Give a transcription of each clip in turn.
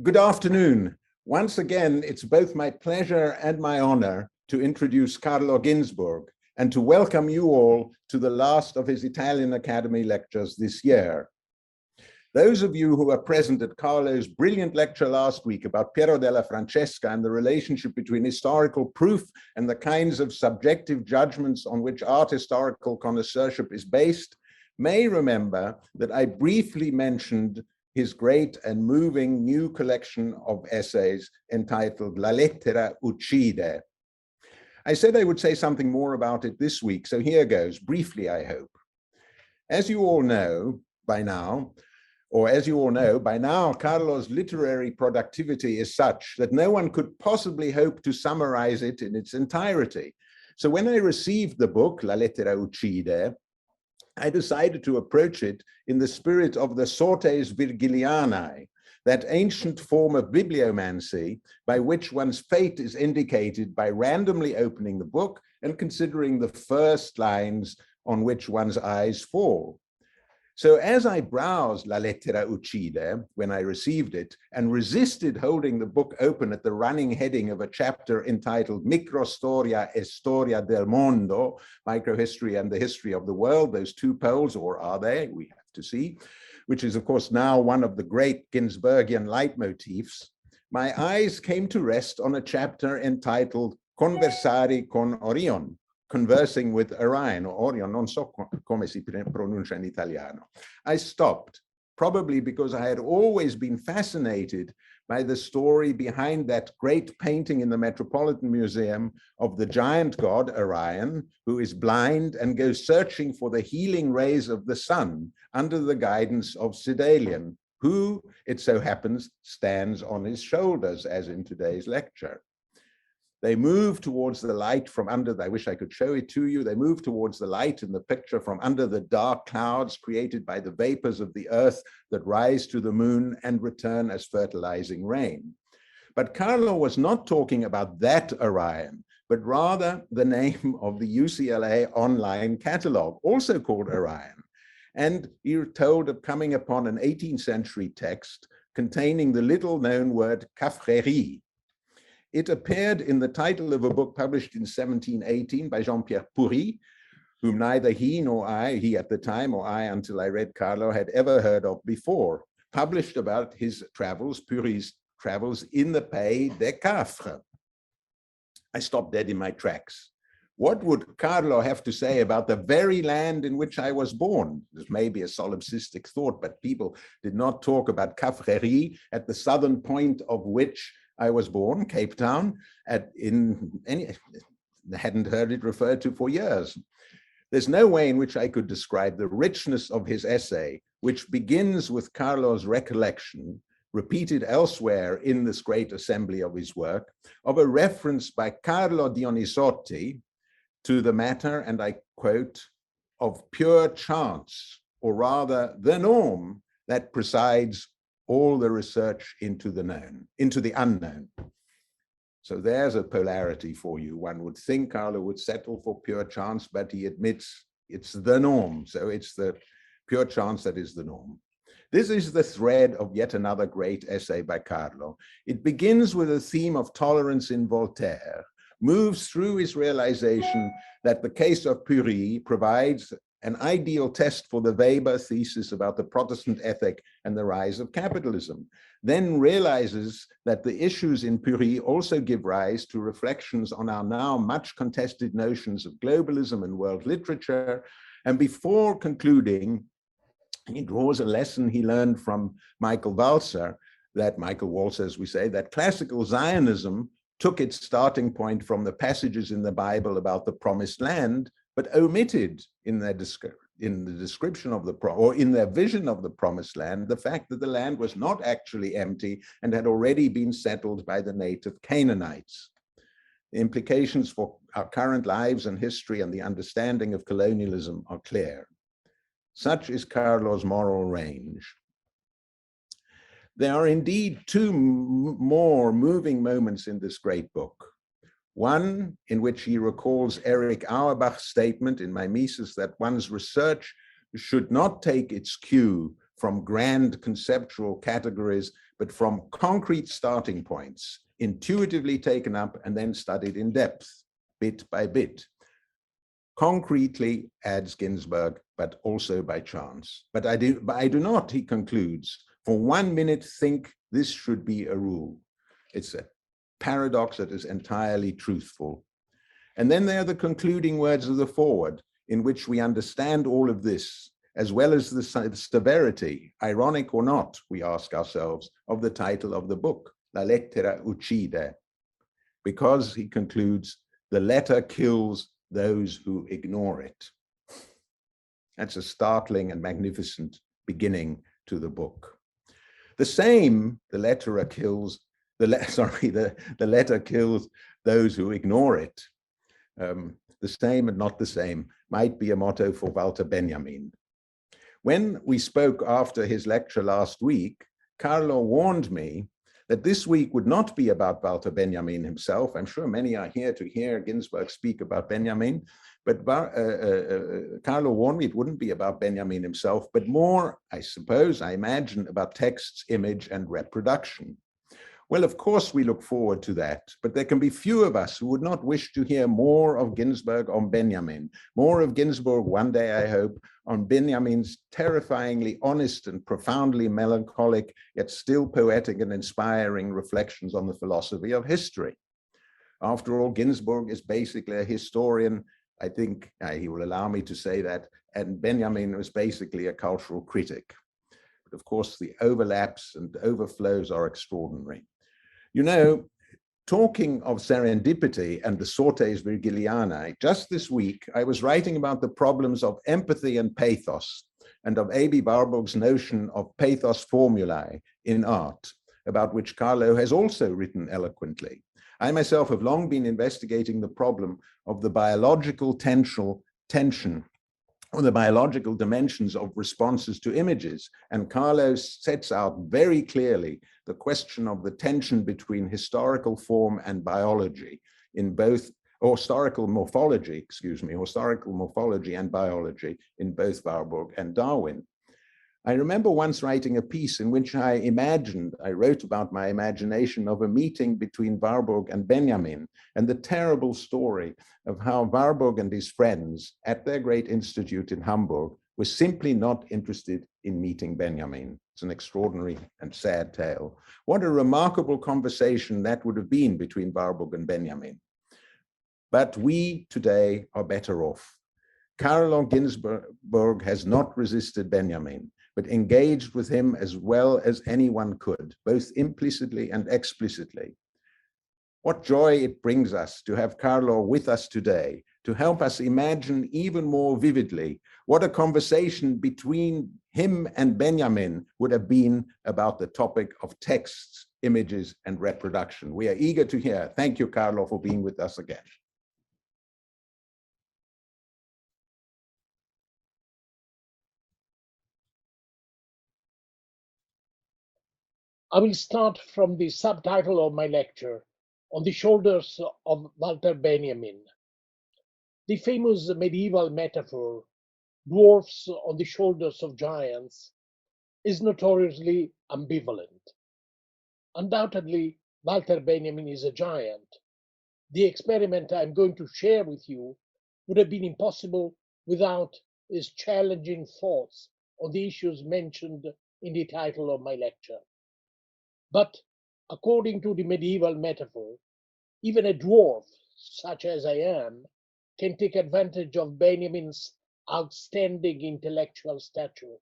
Good afternoon. Once again, it's both my pleasure and my honor to introduce Carlo Ginzburg and to welcome you all to the last of his Italian Academy lectures this year. Those of you who were present at Carlo's brilliant lecture last week about Piero della Francesca and the relationship between historical proof and the kinds of subjective judgments on which art historical connoisseurship is based may remember that I briefly mentioned his great and moving new collection of essays entitled La lettera uccide. I said I would say something more about it this week, so here goes, briefly I hope. As you all know by now, Carlo's literary productivity is such that no one could possibly hope to summarize it in its entirety. So when I received the book, La lettera uccide, I decided to approach it in the spirit of the sortes Virgilianae, that ancient form of bibliomancy by which one's fate is indicated by randomly opening the book and considering the first lines on which one's eyes fall. So as I browsed La lettera uccide when I received it and resisted holding the book open at the running heading of a chapter entitled Microstoria e Storia del Mondo, Microhistory and the History of the World, those two poles, or are they? We have to see, which is of course now one of the great Ginzburgian leitmotifs, my eyes came to rest on a chapter entitled Conversari con Orion, conversing with Orion, or Orion, non so come si pronuncia in Italiano. I stopped, probably because I had always been fascinated by the story behind that great painting in the Metropolitan Museum of the giant god Orion, who is blind and goes searching for the healing rays of the sun under the guidance of Cydalion, who, it so happens, stands on his shoulders, as in today's lecture. They move towards the light from under, I wish I could show it to you, they move towards the light in the picture from under the dark clouds created by the vapors of the earth that rise to the moon and return as fertilizing rain. But Carlo was not talking about that Orion, but rather the name of the UCLA online catalog, also called Orion. And you're told of coming upon an 18th century text containing the little known word cafrerie. It appeared in the title of a book published in 1718 by Jean-Pierre Poury, whom neither he nor I, he at the time or I until I read Carlo, had ever heard of before, published about his travels, Poury's travels in the Pays des Cafres. I stopped dead in my tracks. What would Carlo have to say about the very land in which I was born? This may be a solipsistic thought, but people did not talk about Cafrerie at the southern point of which I was born, Cape Town, hadn't heard it referred to for years. There's no way in which I could describe the richness of his essay, which begins with Carlo's recollection, repeated elsewhere in this great assembly of his work, of a reference by Carlo Dionisotti to the matter, and I quote, of pure chance, or rather the norm that presides all the research into the unknown. So there's a polarity for you. One would think Carlo would settle for pure chance, but he admits it's the norm. So it's the pure chance that is the norm. This is the thread of yet another great essay by Carlo. It begins with a theme of tolerance in Voltaire, moves through his realization that the case of Poury provides an ideal test for the Weber thesis about the Protestant ethic and the rise of capitalism, then realizes that the issues in Poury also give rise to reflections on our now much contested notions of globalism and world literature. And before concluding, he draws a lesson he learned from Michael Walzer, as we say, that classical Zionism took its starting point from the passages in the Bible about the promised land, but omitted in the description of in their vision of the promised land, the fact that the land was not actually empty and had already been settled by the native Canaanites. The implications for our current lives and history and the understanding of colonialism are clear. Such is Carlo's moral range. There are indeed two more moving moments in this great book. One in which he recalls Erich Auerbach's statement in Mimesis that one's research should not take its cue from grand conceptual categories, but from concrete starting points, intuitively taken up and then studied in depth, bit by bit. Concretely, adds Ginzburg, but also by chance. But I do not, he concludes, for 1 minute think this should be a rule. It's a paradox that is entirely truthful. And then there are the concluding words of the foreword, in which we understand all of this, as well as the severity, ironic or not, we ask ourselves, of the title of the book, La lettera uccide, because he concludes, the letter kills those who ignore it. That's a startling and magnificent beginning to the book. The same, the letter kills those who ignore it. The same and not the same might be a motto for Walter Benjamin. When we spoke after his lecture last week, Carlo warned me that this week would not be about Walter Benjamin himself. I'm sure many are here to hear Ginzburg speak about Benjamin, but Carlo warned me it wouldn't be about Benjamin himself, but more, I suppose, I imagine, about texts, image, and reproduction. Well, of course, we look forward to that, but there can be few of us who would not wish to hear more of Ginzburg on Benjamin, more of Ginzburg one day, I hope, on Benjamin's terrifyingly honest and profoundly melancholic, yet still poetic and inspiring reflections on the philosophy of history. After all, Ginzburg is basically a historian. I think he will allow me to say that, and Benjamin was basically a cultural critic. But of course, the overlaps and overflows are extraordinary. You know, talking of serendipity and the sortes Virgilianae, just this week, I was writing about the problems of empathy and pathos, and of A.B. Warburg's notion of pathos formulae in art, about which Carlo has also written eloquently. I myself have long been investigating the problem of the biological tension or the biological dimensions of responses to images. And Carlo sets out very clearly the question of the tension between historical form and biology in both, or historical morphology and biology in both Warburg and Darwin. I remember once writing a piece in which I wrote about my imagination of a meeting between Warburg and Benjamin, and the terrible story of how Warburg and his friends at their great institute in Hamburg were simply not interested in meeting Benjamin. It's an extraordinary and sad tale. What a remarkable conversation that would have been between Warburg and Benjamin. But we today are better off. Carlo Ginzburg has not resisted Benjamin, but engaged with him as well as anyone could, both implicitly and explicitly. What joy it brings us to have Carlo with us today, to help us imagine even more vividly what a conversation between him and Benjamin would have been about the topic of texts, images, and reproduction. We are eager to hear. Thank you, Carlo, for being with us again. I will start from the subtitle of my lecture, On the Shoulders of Walter Benjamin. The famous medieval metaphor, dwarfs on the shoulders of giants, is notoriously ambivalent. Undoubtedly, Walter Benjamin is a giant. The experiment I'm going to share with you would have been impossible without his challenging thoughts on the issues mentioned in the title of my lecture. But according to the medieval metaphor, even a dwarf, such as I am, can take advantage of Benjamin's outstanding intellectual stature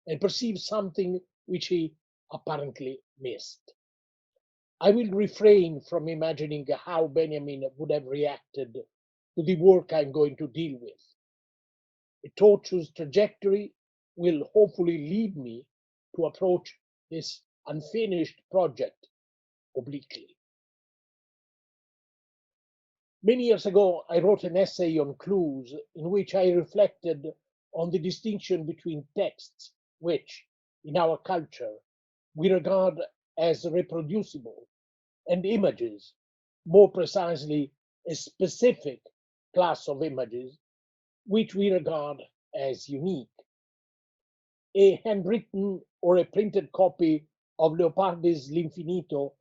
and perceive something which he apparently missed. I will refrain from imagining how Benjamin would have reacted to the work I'm going to deal with. A tortuous trajectory will hopefully lead me to approach this unfinished project obliquely. Many years ago, I wrote an essay on clues in which I reflected on the distinction between texts, which, in our culture, we regard as reproducible, and images, more precisely, a specific class of images, which we regard as unique. A handwritten or a printed copy of Leopardi's L'Infinito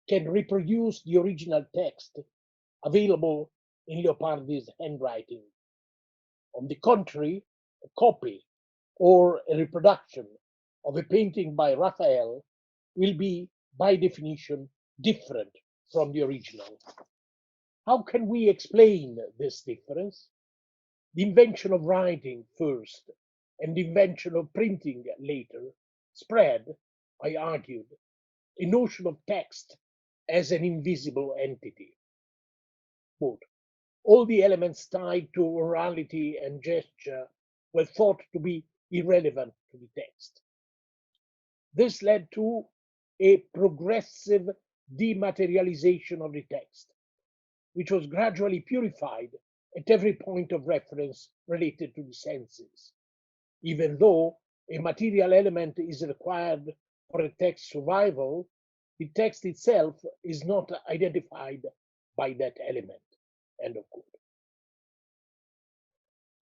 can reproduce the original text available in Leopardi's handwriting. On the contrary, a copy or a reproduction of a painting by Raphael will be, by definition, different from the original. How can we explain this difference? The invention of writing first and the invention of printing later spread, I argued, a notion of text as an invisible entity. Quote, all the elements tied to orality and gesture were thought to be irrelevant to the text. This led to a progressive dematerialization of the text, which was gradually purified at every point of reference related to the senses. Even though a material element is required for a text survival, the text itself is not identified by that element. End of quote.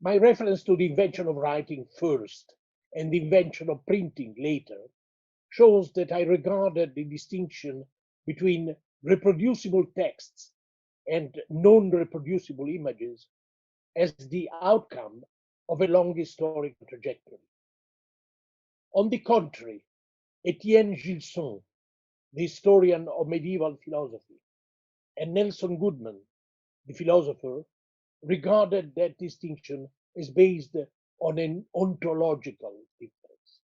My reference to the invention of writing first and the invention of printing later shows that I regarded the distinction between reproducible texts and non-reproducible images as the outcome of a long historical trajectory. On the contrary, Etienne Gilson, the historian of medieval philosophy, and Nelson Goodman, the philosopher, regarded that distinction as based on an ontological difference.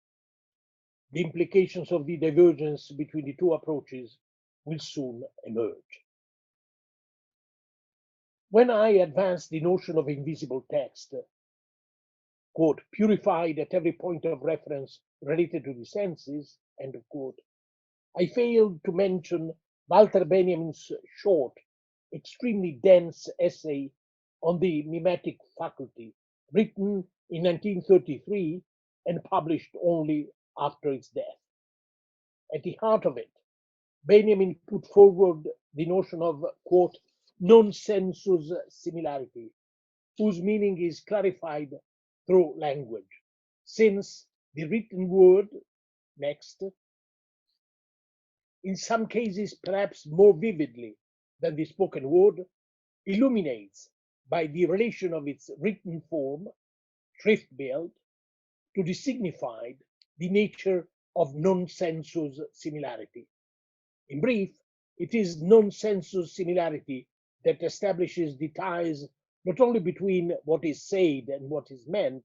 The implications of the divergence between the two approaches will soon emerge. When I advanced the notion of invisible text, quote, purified at every point of reference related to the senses, end of quote, I failed to mention Walter Benjamin's short, extremely dense essay on the mimetic faculty, written in 1933 and published only after its death. At the heart of it, Benjamin put forward the notion of, quote, non-sensus similarity, whose meaning is clarified through language, since the written word, next, in some cases perhaps more vividly than the spoken word, illuminates by the relation of its written form, Schriftbild, to the signified, the nature of non-sensus similarity. In brief, it is non-sensus similarity that establishes the ties not only between what is said and what is meant,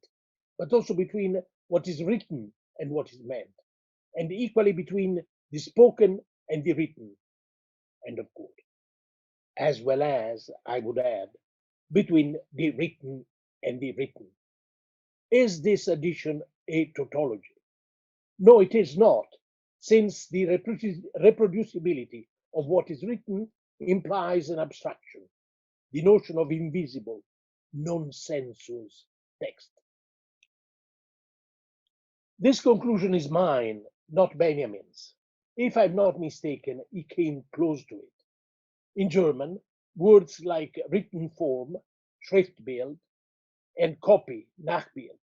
but also between what is written and what is meant, and equally between the spoken and the written, end of quote. As well as, I would add, between the written and the written. Is this addition a tautology? No, it is not, since the reproducibility of what is written implies an abstraction, the notion of invisible, non-sensus text. This conclusion is mine, not Benjamin's. If I'm not mistaken, he came close to it. In German, words like written form, Schriftbild, and copy, Nachbild,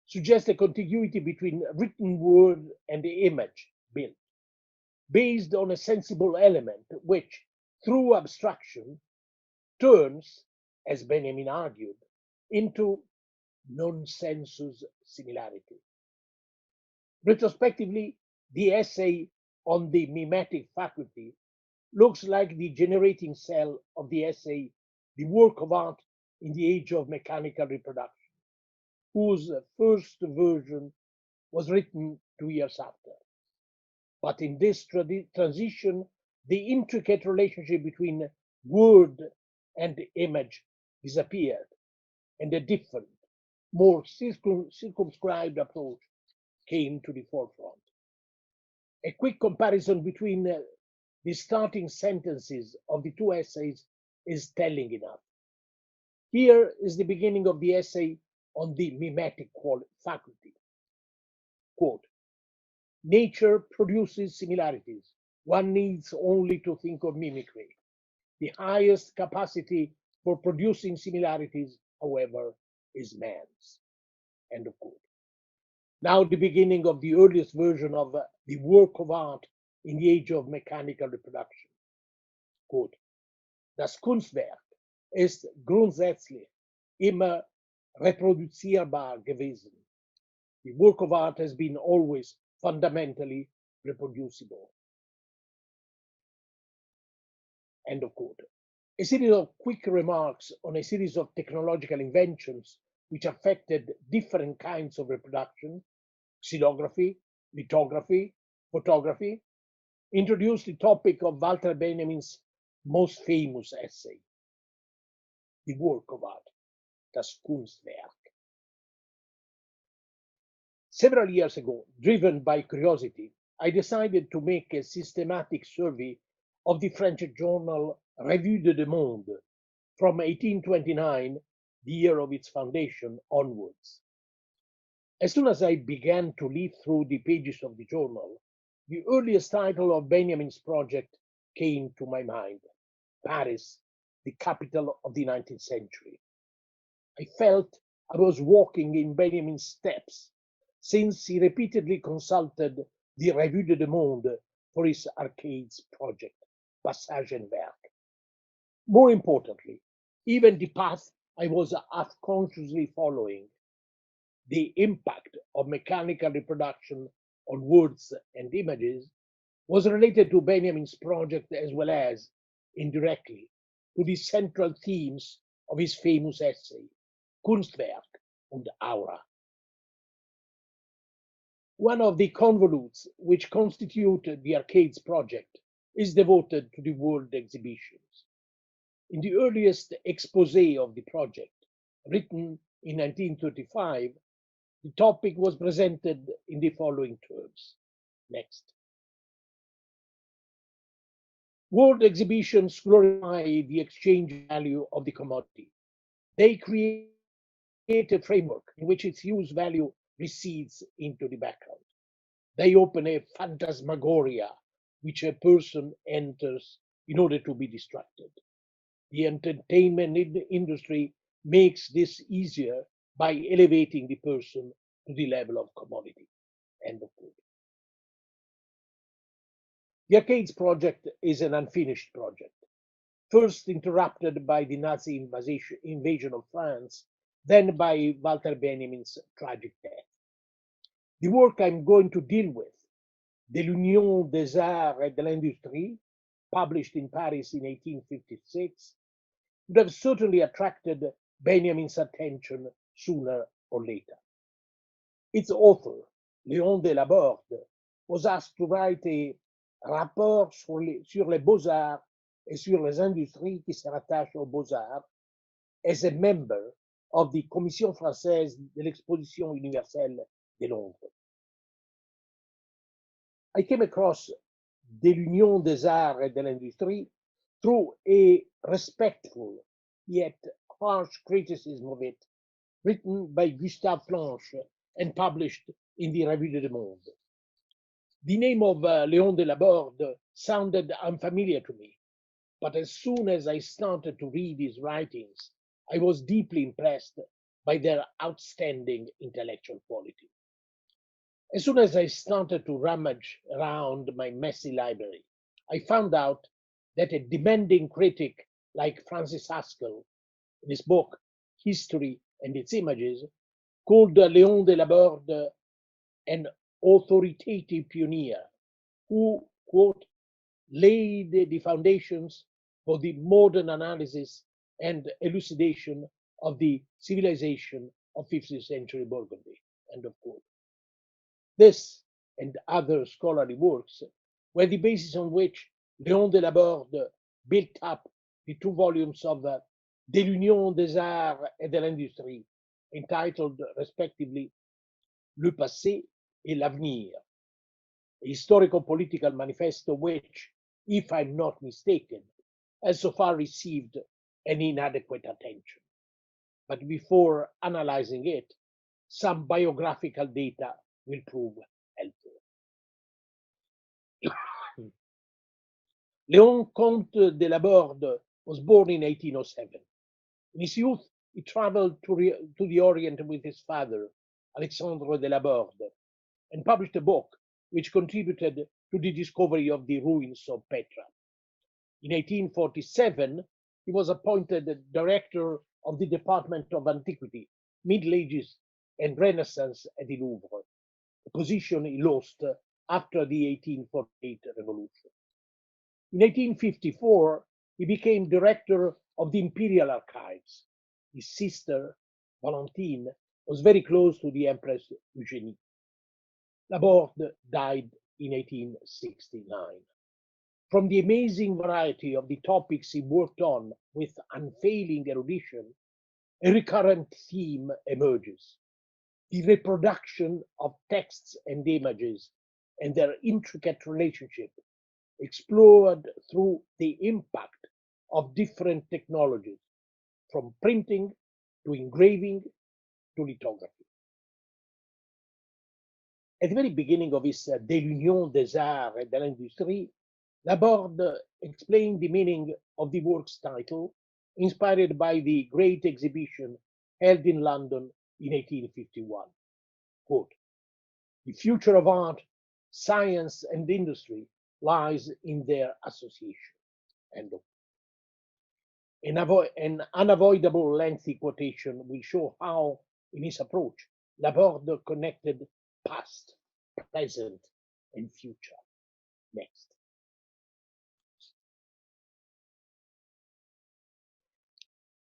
suggest a contiguity between written word and the image, Bild, based on a sensible element which, through abstraction, turns, as Benjamin argued, into non-sensus similarity. Retrospectively, the essay on the mimetic faculty looks like the generating cell of the essay, The Work of Art in the Age of Mechanical Reproduction, whose first version was written 2 years after. But in this transition, the intricate relationship between word and image disappeared, and a different, more circumscribed approach came to the forefront. A quick comparison between the starting sentences of the two essays is telling enough. Here is the beginning of the essay on the mimetic faculty. Quote, nature produces similarities. One needs only to think of mimicry. The highest capacity for producing similarities, however, is man's. End of quote. now the beginning of the earliest version of the work of art in the age of mechanical reproduction. Quote, Das Kunstwerk ist grundsätzlich immer reproduzierbar gewesen. The work of art has been always fundamentally reproducible. End of quote. A series of quick remarks on a series of technological inventions which affected different kinds of reproduction, xylography, lithography, photography, introduced the topic of Walter Benjamin's most famous essay, the work of art, das Kunstwerk. Several years ago, driven by curiosity, I decided to make a systematic survey of the French journal Revue de Monde from 1829, the year of its foundation, onwards. As soon as I began to leaf through the pages of the journal, the earliest title of Benjamin's project came to my mind, Paris, the capital of the 19th century. I felt I was walking in Benjamin's steps, since he repeatedly consulted the Revue de Monde for his arcades project, Passage and Werk. More importantly, even the path I was half-consciously following, the impact of mechanical reproduction on words and images, was related to Benjamin's project as well as, indirectly, to the central themes of his famous essay, Kunstwerk und Aura. One of the convolutes which constitute the Arcades project is devoted to the world exhibitions. In the earliest exposé of the project, written in 1935, the topic was presented in the following terms. Next. World exhibitions glorify the exchange value of the commodity. They create a framework in which its use value recedes into the background. They open a phantasmagoria which a person enters in order to be distracted. The entertainment industry makes this easier by elevating the person to the level of commodity. End of quote. The Arcades project is an unfinished project, first interrupted by the Nazi invasion of France, then by Walter Benjamin's tragic death. The work I'm going to deal with, De l'Union des Arts et de l'Industrie, published in Paris in 1856, would have certainly attracted Benjamin's attention sooner or later. Its author, Léon de Laborde, was asked to write a rapport sur les beaux-arts et sur les industries qui se rattachent aux beaux-arts as a member of the Commission française de l'Exposition universelle de Londres. I came across De l'Union des Arts et de l'Industrie through a respectful yet harsh criticism of it, written by Gustave Planche and published in the Revue de Monde. The name of Léon de Laborde sounded unfamiliar to me, but as soon as I started to read his writings, I was deeply impressed by their outstanding intellectual quality. As soon as I started to rummage around my messy library, I found out that a demanding critic like Francis Haskell, in his book History and Its Images, called Léon de Laborde an authoritative pioneer who, quote, laid the foundations for the modern analysis and elucidation of the civilization of 15th century Burgundy, end of quote. This and other scholarly works were the basis on which Léon de Laborde built up the two volumes of De l'Union des Arts et de l'Industrie, entitled respectively Le Passé et l'Avenir, a historical-political manifesto which, if I'm not mistaken, has so far received an inadequate attention. But before analyzing it, some biographical data will prove helpful. Léon Comte de Laborde was born in 1807. In his youth, he traveled to the Orient with his father, Alexandre de Laborde, and published a book which contributed to the discovery of the ruins of Petra. In 1847, he was appointed director of the Department of Antiquity, Middle Ages, and Renaissance at the Louvre, a position he lost after the 1848 revolution. In 1854, he became director of the Imperial Archives. His sister, Valentine, was very close to the Empress Eugénie. Laborde died in 1869. From the amazing variety of the topics he worked on with unfailing erudition, a recurrent theme emerges: the reproduction of texts and images and their intricate relationship, explored through the impact of different technologies, from printing to engraving to lithography. At the very beginning of his De l'Union des Arts et de l'Industrie, Laborde explained the meaning of the work's title, inspired by the Great Exhibition held in London in 1851. Quote, "The future of art, science, and industry lies in their association." End of. An unavoidable lengthy quotation will show how, in his approach, Laborde connected past, present, and future. Next.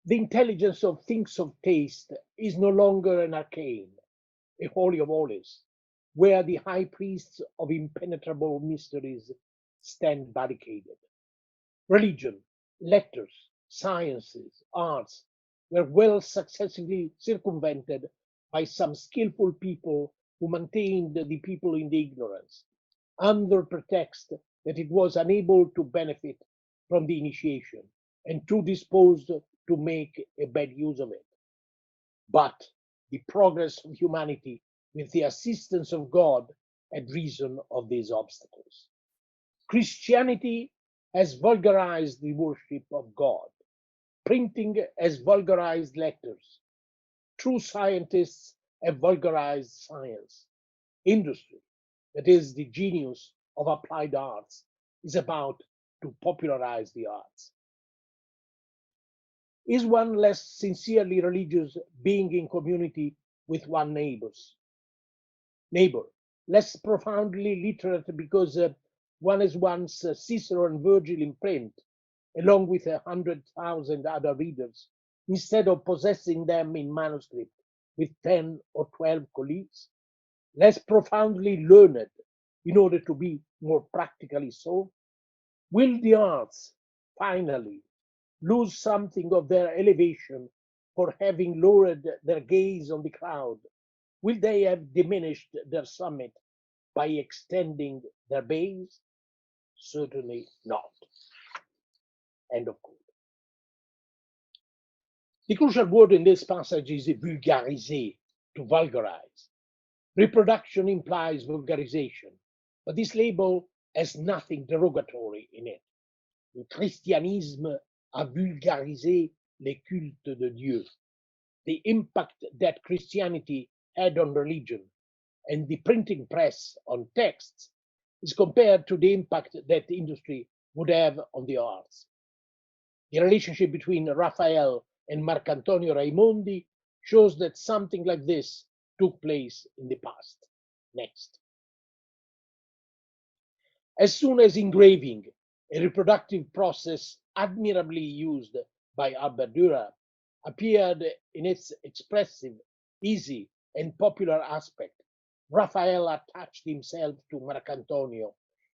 The intelligence of things of taste is no longer an arcane, a holy of holies, where the high priests of impenetrable mysteries stand barricaded. Religion, letters, sciences, arts were well successfully circumvented by some skillful people who maintained the people in the ignorance, under pretext that it was unable to benefit from the initiation and too disposed to make a bad use of it. But the progress of humanity, with the assistance of God, had reason of these obstacles. Christianity has vulgarized the worship of God. Printing has vulgarized letters. True scientists have vulgarized science. Industry, that is the genius of applied arts, is about to popularize the arts. Is one less sincerely religious being in community with one neighbor, less profoundly literate because one has once Cicero and Virgil in print, along with 100,000 other readers, instead of possessing them in manuscript with 10 or 12 colleagues, less profoundly learned in order to be more practically so? Will the arts finally lose something of their elevation for having lowered their gaze on the crowd? Will they have diminished their summit by extending their base? Certainly not. End of quote. The crucial word in this passage is vulgariser, to vulgarize. Reproduction implies vulgarization, but this label has nothing derogatory in it. Le christianisme a vulgarisé les cultes de Dieu. The impact that Christianity had on religion and the printing press on texts is compared to the impact that industry would have on the arts. The relationship between Raphael and Marcantonio Raimondi shows that something like this took place in the past. Next. As soon as engraving, a reproductive process admirably used by Albert Dürer, appeared in its expressive, easy, and popular aspect, Raphael attached himself to Marcantonio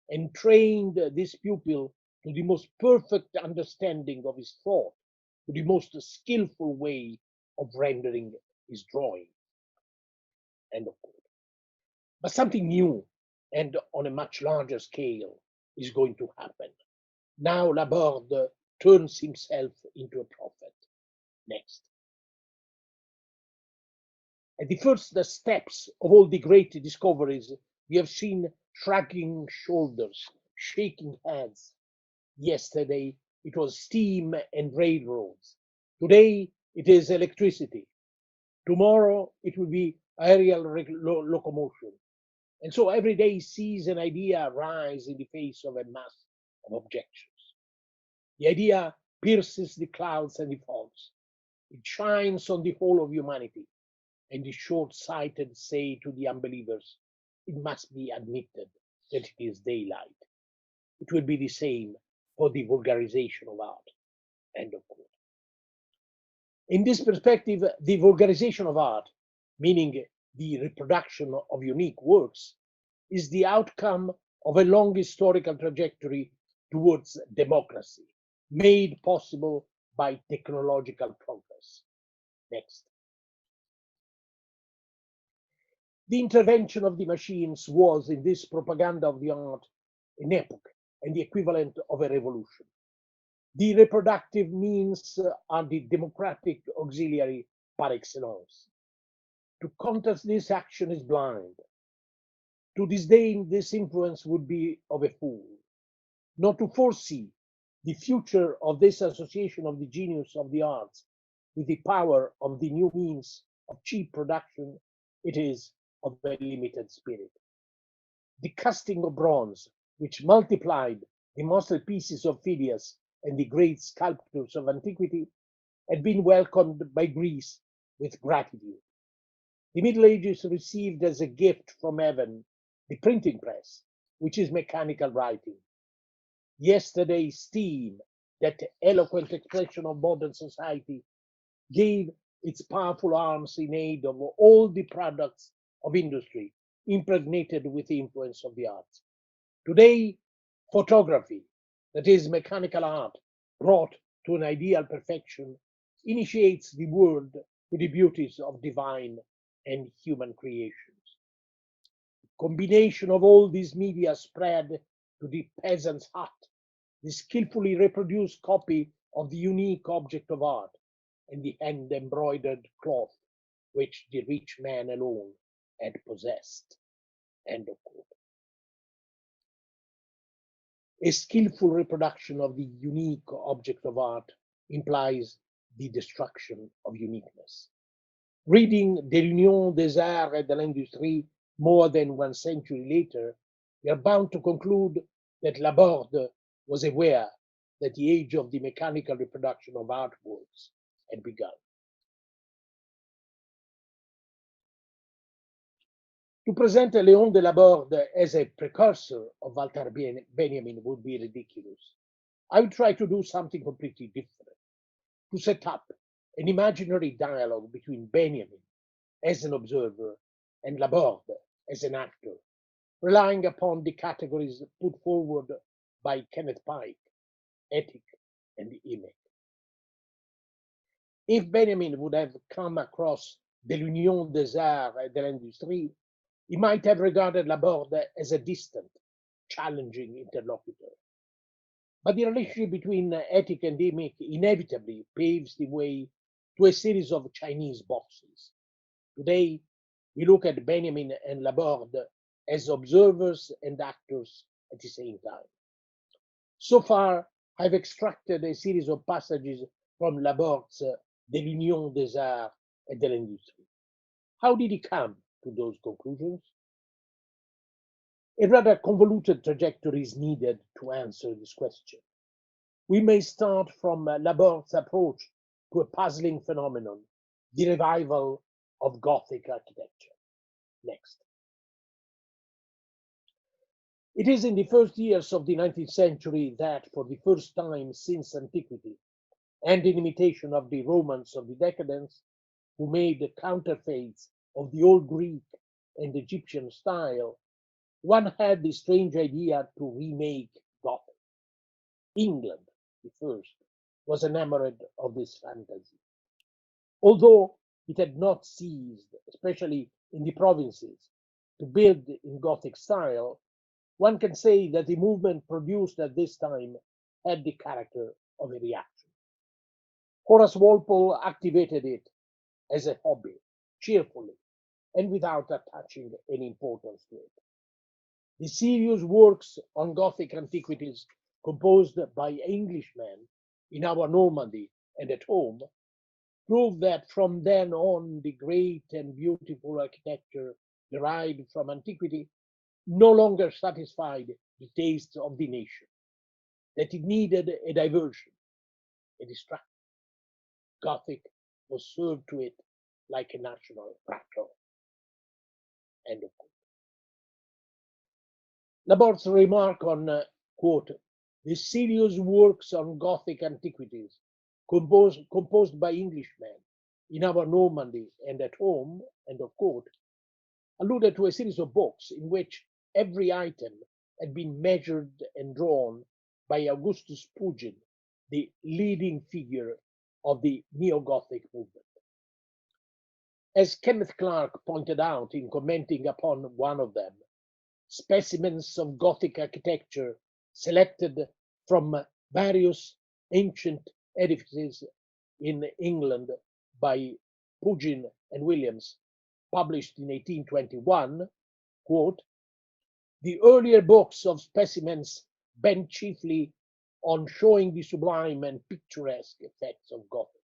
and trained this pupil to the most perfect understanding of his thought, to the most skillful way of rendering his drawing. End of quote. But something new and on a much larger scale is going to happen. Now Laborde turns himself into a prophet. Next. At the first steps of all the great discoveries, we have seen shrugging shoulders, shaking heads. Yesterday, it was steam and railroads. Today, it is electricity. Tomorrow, it will be aerial locomotion. And so every day sees an idea rise in the face of a mass of objections. The idea pierces the clouds and the fogs. It shines on the whole of humanity, and the short-sighted say to the unbelievers, it must be admitted that it is daylight. It will be the same for the vulgarization of art. End of quote. In this perspective, the vulgarization of art, meaning the reproduction of unique works, is the outcome of a long historical trajectory towards democracy, made possible by technological progress. Next. The intervention of the machines was, in this propaganda of the art, an epoch and the equivalent of a revolution. The reproductive means are the democratic auxiliary par excellence. To contest this action is blind. To disdain this influence would be of a fool. Not to foresee the future of this association of the genius of the arts with the power of the new means of cheap production, it is of a limited spirit. The casting of bronze, which multiplied the masterpieces of Phidias and the great sculptors of antiquity, had been welcomed by Greece with gratitude. The Middle Ages received as a gift from heaven the printing press, which is mechanical writing. Yesterday's steam, that eloquent expression of modern society, gave its powerful arms in aid of all the products of industry impregnated with the influence of the arts. Today, photography, that is mechanical art, brought to an ideal perfection, initiates the world to the beauties of divine and human creations. Combination of all these media spread to the peasant's hut, the skillfully reproduced copy of the unique object of art, and the hand-embroidered cloth which the rich man alone had possessed. End of quote. A skillful reproduction of the unique object of art implies the destruction of uniqueness. Reading De l'Union des Arts et de l'Industrie more than 1 century later, we are bound to conclude that Laborde was aware that the age of the mechanical reproduction of artworks had begun. To present Léon de Laborde as a precursor of Walter Benjamin would be ridiculous. I would try to do something completely different, to set up an imaginary dialogue between Benjamin as an observer and Laborde as an actor, relying upon the categories put forward by Kenneth Pike, ethic and image. If Benjamin would have come across De l'Union des Arts et de l'Industrie, he might have regarded Laborde as a distant, challenging interlocutor. But the relationship between ethic and image inevitably paves the way to a series of Chinese boxes. Today, we look at Benjamin and Laborde as observers and actors at the same time. So far, I've extracted a series of passages from Laborde's De l'Union des Arts et de l'Industrie. How did he come to those conclusions? A rather convoluted trajectory is needed to answer this question. We may start from Laborde's approach to a puzzling phenomenon, the revival of Gothic architecture. Next. It is in the first years of the 19th century that, for the first time since antiquity, and in imitation of the Romans of the decadence, who made counterfeits of the old Greek and Egyptian style, one had the strange idea to remake Gothic. England, the first, was enamored of this fantasy. Although it had not ceased, especially in the provinces, to build in Gothic style, one can say that the movement produced at this time had the character of a reaction. Horace Walpole activated it as a hobby, cheerfully, and without attaching any importance to it. The serious works on Gothic antiquities composed by Englishmen in our Normandy and at home prove that from then on the great and beautiful architecture derived from antiquity no longer satisfied the tastes of the nation, that it needed a diversion, a distraction. Gothic was served to it like a national cracker. End of quote. Laborde's remark on, quote, the serious works on Gothic antiquities composed by Englishmen in our Normandy and at home, end of quote, alluded to a series of books in which every item had been measured and drawn by Augustus Pugin, the leading figure of the Neo-Gothic movement. As Kenneth Clark pointed out in commenting upon one of them, specimens of Gothic architecture selected from various ancient edifices in England by Pugin and Williams, published in 1821, quote, the earlier books of specimens bent chiefly on showing the sublime and picturesque effects of Gothic.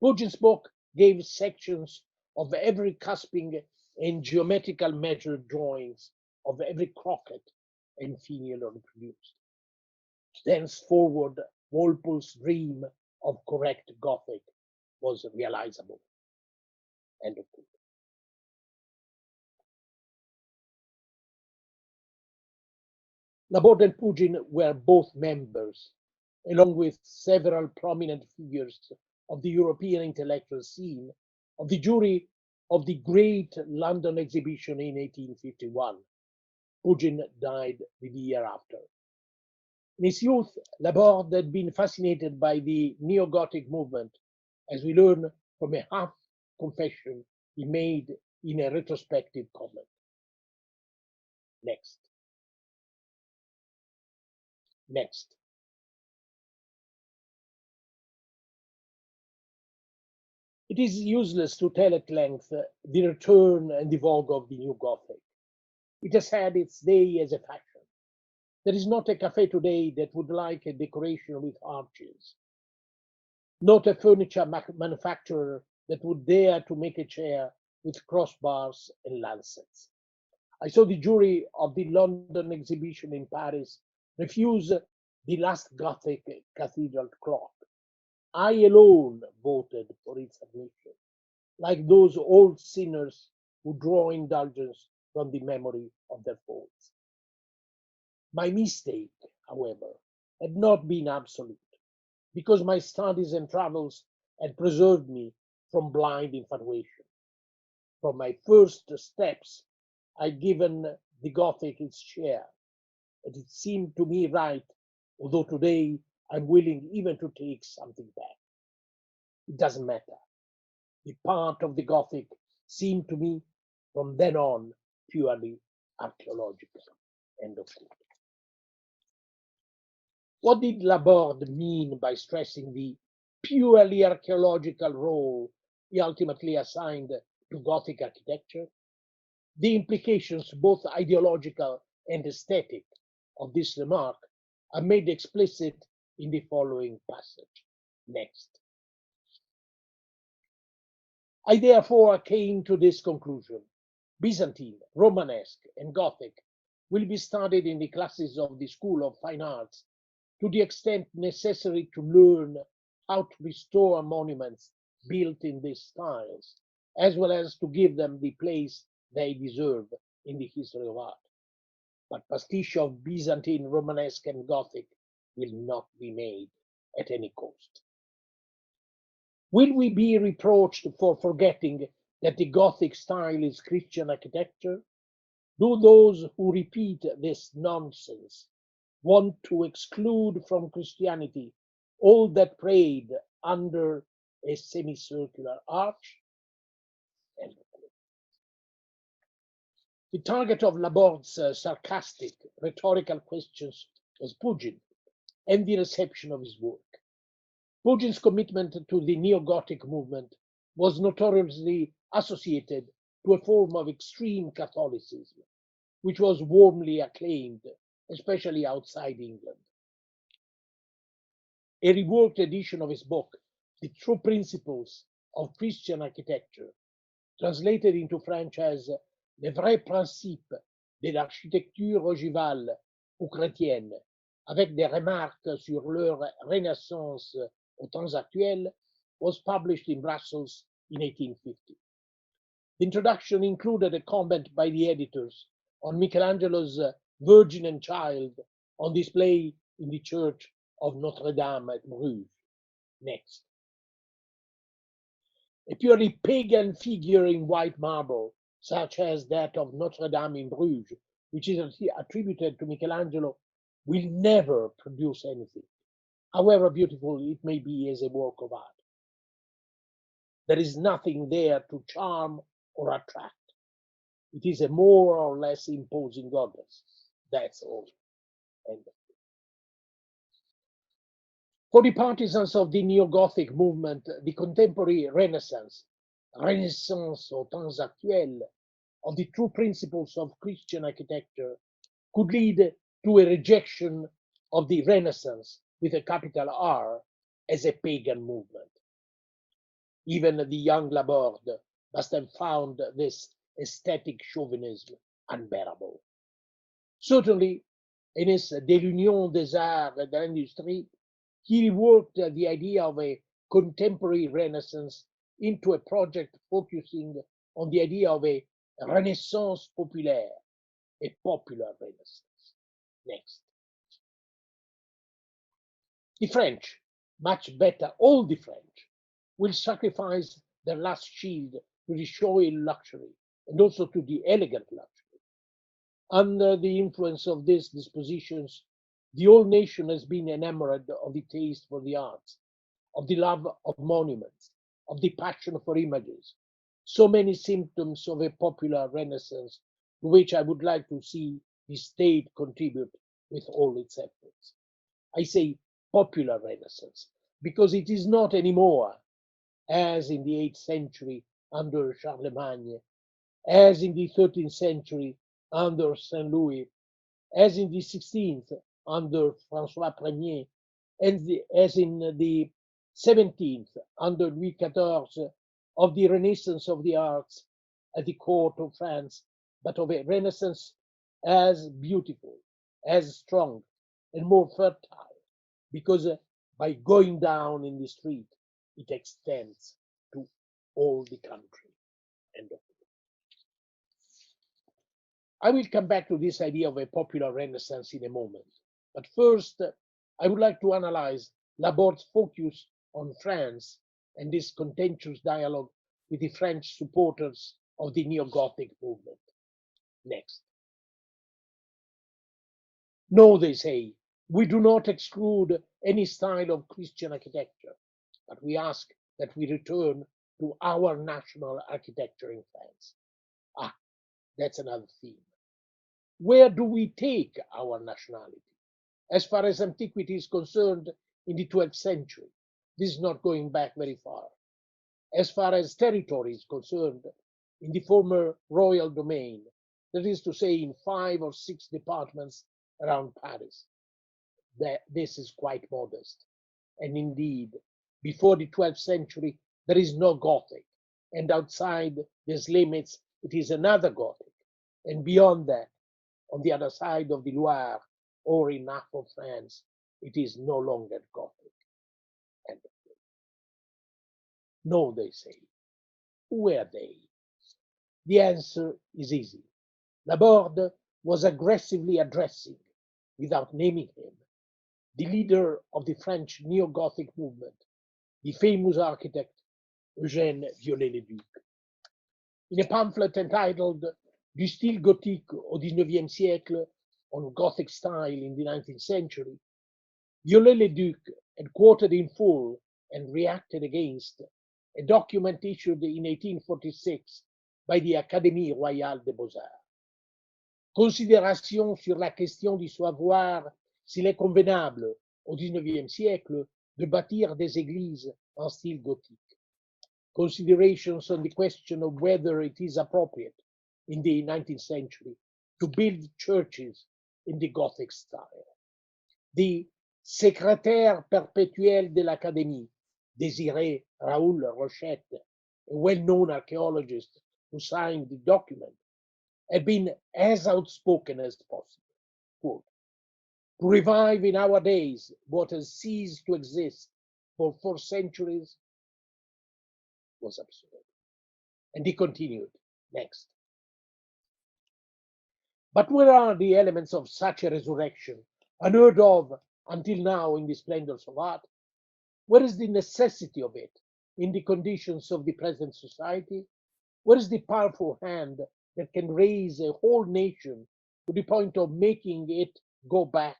Pugin's book gave sections of every cusping and geometrical measured drawings of every crocket and finial reproduced. Thenceforward, Walpole's dream of correct Gothic was realizable. End of quote. Laborde and Pugin were both members, along with several prominent figures of the European intellectual scene, of the jury of the Great London Exhibition in 1851. Pugin died the year after. In his youth, Laborde had been fascinated by the Neo-Gothic movement, as we learn from a half confession he made in a retrospective comment. Next. It is useless to tell at length the return and the vogue of the New Gothic. It has had its day as a fashion. There is not a cafe today that would like a decoration with arches, not a furniture manufacturer that would dare to make a chair with crossbars and lancets. I saw the jury of the London exhibition in Paris refuse the last Gothic cathedral clock. I alone voted for its admission, like those old sinners who draw indulgence from the memory of their faults. My mistake, however, had not been absolute, because my studies and travels had preserved me from blind infatuation. From my first steps, I'd given the Gothic its share, and it seemed to me right, although today I'm willing even to take something back. It doesn't matter. The part of the Gothic seemed to me from then on purely archaeological. End of quote. What did Laborde mean by stressing the purely archaeological role he ultimately assigned to Gothic architecture? The implications, both ideological and aesthetic, of this remark are made explicit in the following passage. Next. I therefore came to this conclusion. Byzantine, Romanesque, and Gothic will be studied in the classes of the School of Fine Arts to the extent necessary to learn how to restore monuments built in these styles, as well as to give them the place they deserve in the history of art. But pastiche of Byzantine, Romanesque, and Gothic will not be made at any cost. Will we be reproached for forgetting that the Gothic style is Christian architecture? Do those who repeat this nonsense want to exclude from Christianity all that prayed under a semicircular arch? The target of Laborde's sarcastic, rhetorical questions was Pugin and the reception of his work. Pugin's commitment to the Neo-Gothic movement was notoriously associated to a form of extreme Catholicism, which was warmly acclaimed, especially outside England. A reworked edition of his book, The True Principles of Christian architecture, translated into French as Les vrais principes de l'architecture ogivale ou chrétienne, avec des remarques sur leur renaissance aux temps actuels, was published in Brussels in 1850. The introduction included a comment by the editors on Michelangelo's Virgin and Child on display in the Church of Notre Dame at Bruges. Next. A purely pagan figure in white marble, such as that of Notre Dame in Bruges, which is attributed to Michelangelo, will never produce anything, however beautiful it may be as a work of art. There is nothing there to charm or attract. It is a more or less imposing goddess. That's all. And for the partisans of the neo-Gothic movement, the contemporary Renaissance aux temps actuels, of the true principles of Christian architecture could lead to a rejection of the Renaissance with a capital R as a pagan movement. Even the young Laborde must have found this aesthetic chauvinism unbearable. Certainly, in his De l'Union des Arts et de l'Industrie, he reworked the idea of a contemporary Renaissance into a project focusing on the idea of a Renaissance populaire, a popular Renaissance. Next. The French, much better, all the French, will sacrifice their last shield to the showy luxury and also to the elegant luxury. Under the influence of these dispositions, the whole nation has been enamored of the taste for the arts, of the love of monuments, of the passion for images, so many symptoms of a popular Renaissance to which I would like to see the state contribute with all its efforts. I say popular Renaissance because it is not anymore, as in the 8th century under Charlemagne, as in the 13th century under Saint Louis, as in the 16th under François Ier, and as in the 17th under Louis XIV, of the Renaissance of the arts at the court of France, but of a Renaissance as beautiful, as strong, and more fertile, because by going down in the street, it extends to all the country. End of. I will come back to this idea of a popular Renaissance in a moment. But first, I would like to analyze Laborde's focus on France and this contentious dialogue with the French supporters of the neo-Gothic movement. Next. No, they say, we do not exclude any style of Christian architecture, but we ask that we return to our national architecture in France. Ah, that's another theme. Where do we take our nationality? As far as antiquity is concerned, in the 12th century, this is not going back very far. As far as territory is concerned, in the former royal domain, that is to say, in 5 or 6 departments around Paris, this is quite modest. And indeed, before the 12th century, there is no Gothic, and outside these limits, it is another Gothic. And beyond that, on the other side of the Loire, or in half of France, it is no longer Gothic. And no, they say. Who were they? The answer is easy. Laborde was aggressively addressing, without naming him, the leader of the French neo-Gothic movement, the famous architect Eugène Viollet-le-Duc. In a pamphlet entitled Du style gothique au XIXe siècle, on Gothic style in the 19th century, Viollet-le-Duc had quoted in full and reacted against a document issued in 1846 by the Académie royale des beaux-arts. Considération sur la question du savoir s'il est convenable au XIXe siècle de bâtir des églises en style gothique. Considerations on the question of whether it is appropriate in the 19th century to build churches in the Gothic style. The secrétaire perpétuel de l'Académie, Désiré Raoul Rochette, a well-known archaeologist who signed the document, had been as outspoken as possible. Quote, to revive in our days what has ceased to exist for 4 centuries was absurd. And he continued, next. But where are the elements of such a resurrection, unheard of until now in the splendors of art? Where is the necessity of it in the conditions of the present society? Where is the powerful hand that can raise a whole nation to the point of making it go back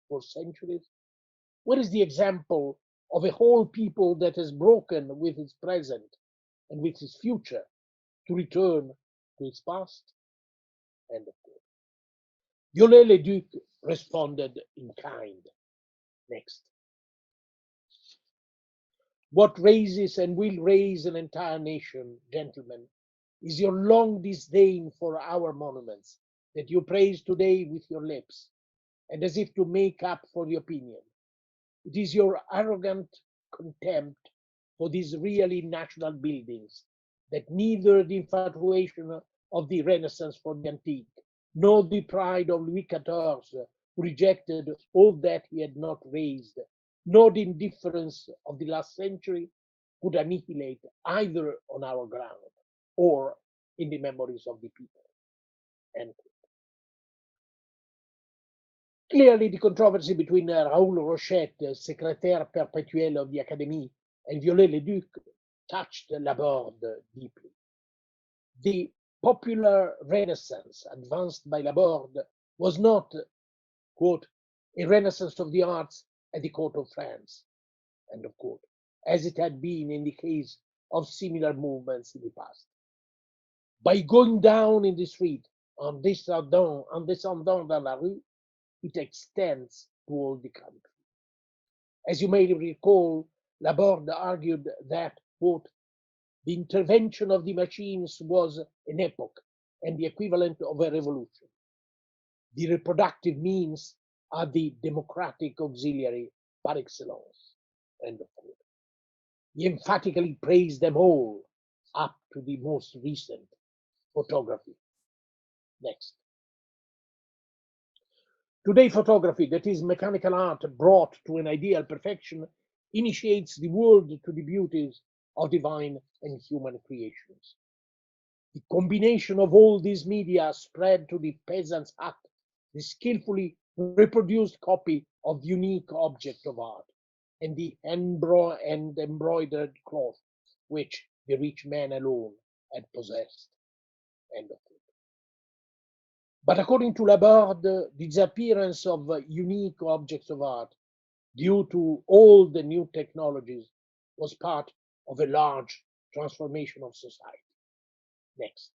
for centuries? Where is the example of a whole people that has broken with its present and with its future to return to its past? End of quote. Viollet-le-Duc responded in kind. Next. What raises and will raise an entire nation, gentlemen, is your long disdain for our monuments that you praise today with your lips, and as if to make up for the opinion. It is your arrogant contempt for these really national buildings that neither the infatuation of the Renaissance for the antique, nor the pride of Louis XIV, who rejected all that he had not raised, nor the indifference of the last century could annihilate either on our ground or in the memories of the people. And clearly, the controversy between Raoul Rochette, secrétaire perpétuel of the Académie, and Viollet-le-Duc touched Laborde deeply. The popular Renaissance advanced by Laborde was not, quote, a renaissance of the arts at the court of France, end of quote, as it had been in the case of similar movements in the past. By going down in the street, en descendant dans la rue, it extends to all the country. As you may recall, Laborde argued that, quote, the intervention of the machines was an epoch and the equivalent of a revolution. The reproductive means are the democratic auxiliary par excellence. End of quote. He emphatically praised them all, up to the most recent photography. Next. Today, photography, that is mechanical art brought to an ideal perfection, initiates the world to the beauties of divine and human creations. The combination of all these media spread to the peasant's hut, the skillfully reproduced copy of the unique object of art, and the embroidered cloth which the rich man alone had possessed. End of quote. But according to Laborde, the disappearance of unique objects of art due to all the new technologies was part of a large transformation of society. Next.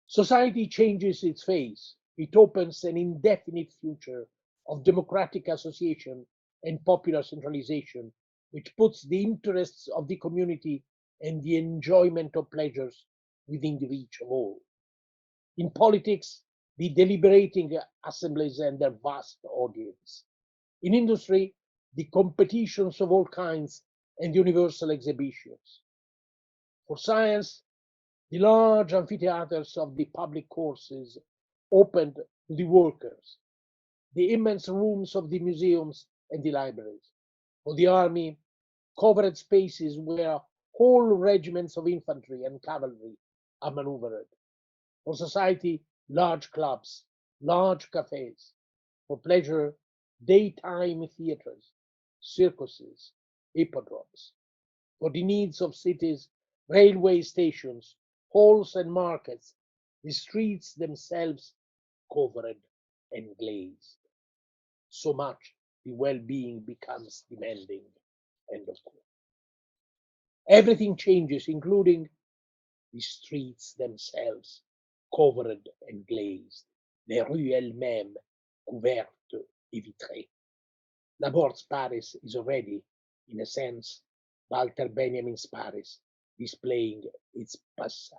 Society changes its face. It opens an indefinite future of democratic association and popular centralization, which puts the interests of the community and the enjoyment of pleasures within the reach of all. In politics, the deliberating assemblies and their vast audience. In industry, the competitions of all kinds and universal exhibitions. For science, the large amphitheaters of the public courses opened to the workers, the immense rooms of the museums and the libraries. For the army, covered spaces where whole regiments of infantry and cavalry are maneuvered. For society, large clubs, large cafes. For pleasure, daytime theaters, circuses, hippodromes. For the needs of cities, railway stations, halls and markets, the streets themselves covered and glazed. So much the well-being becomes demanding. End of quote. Everything changes, including the streets themselves, covered and glazed, les rues elles-mêmes couvertes et vitrées. Laborde's Paris is already, in a sense, Walter Benjamin's Paris, displaying its passage.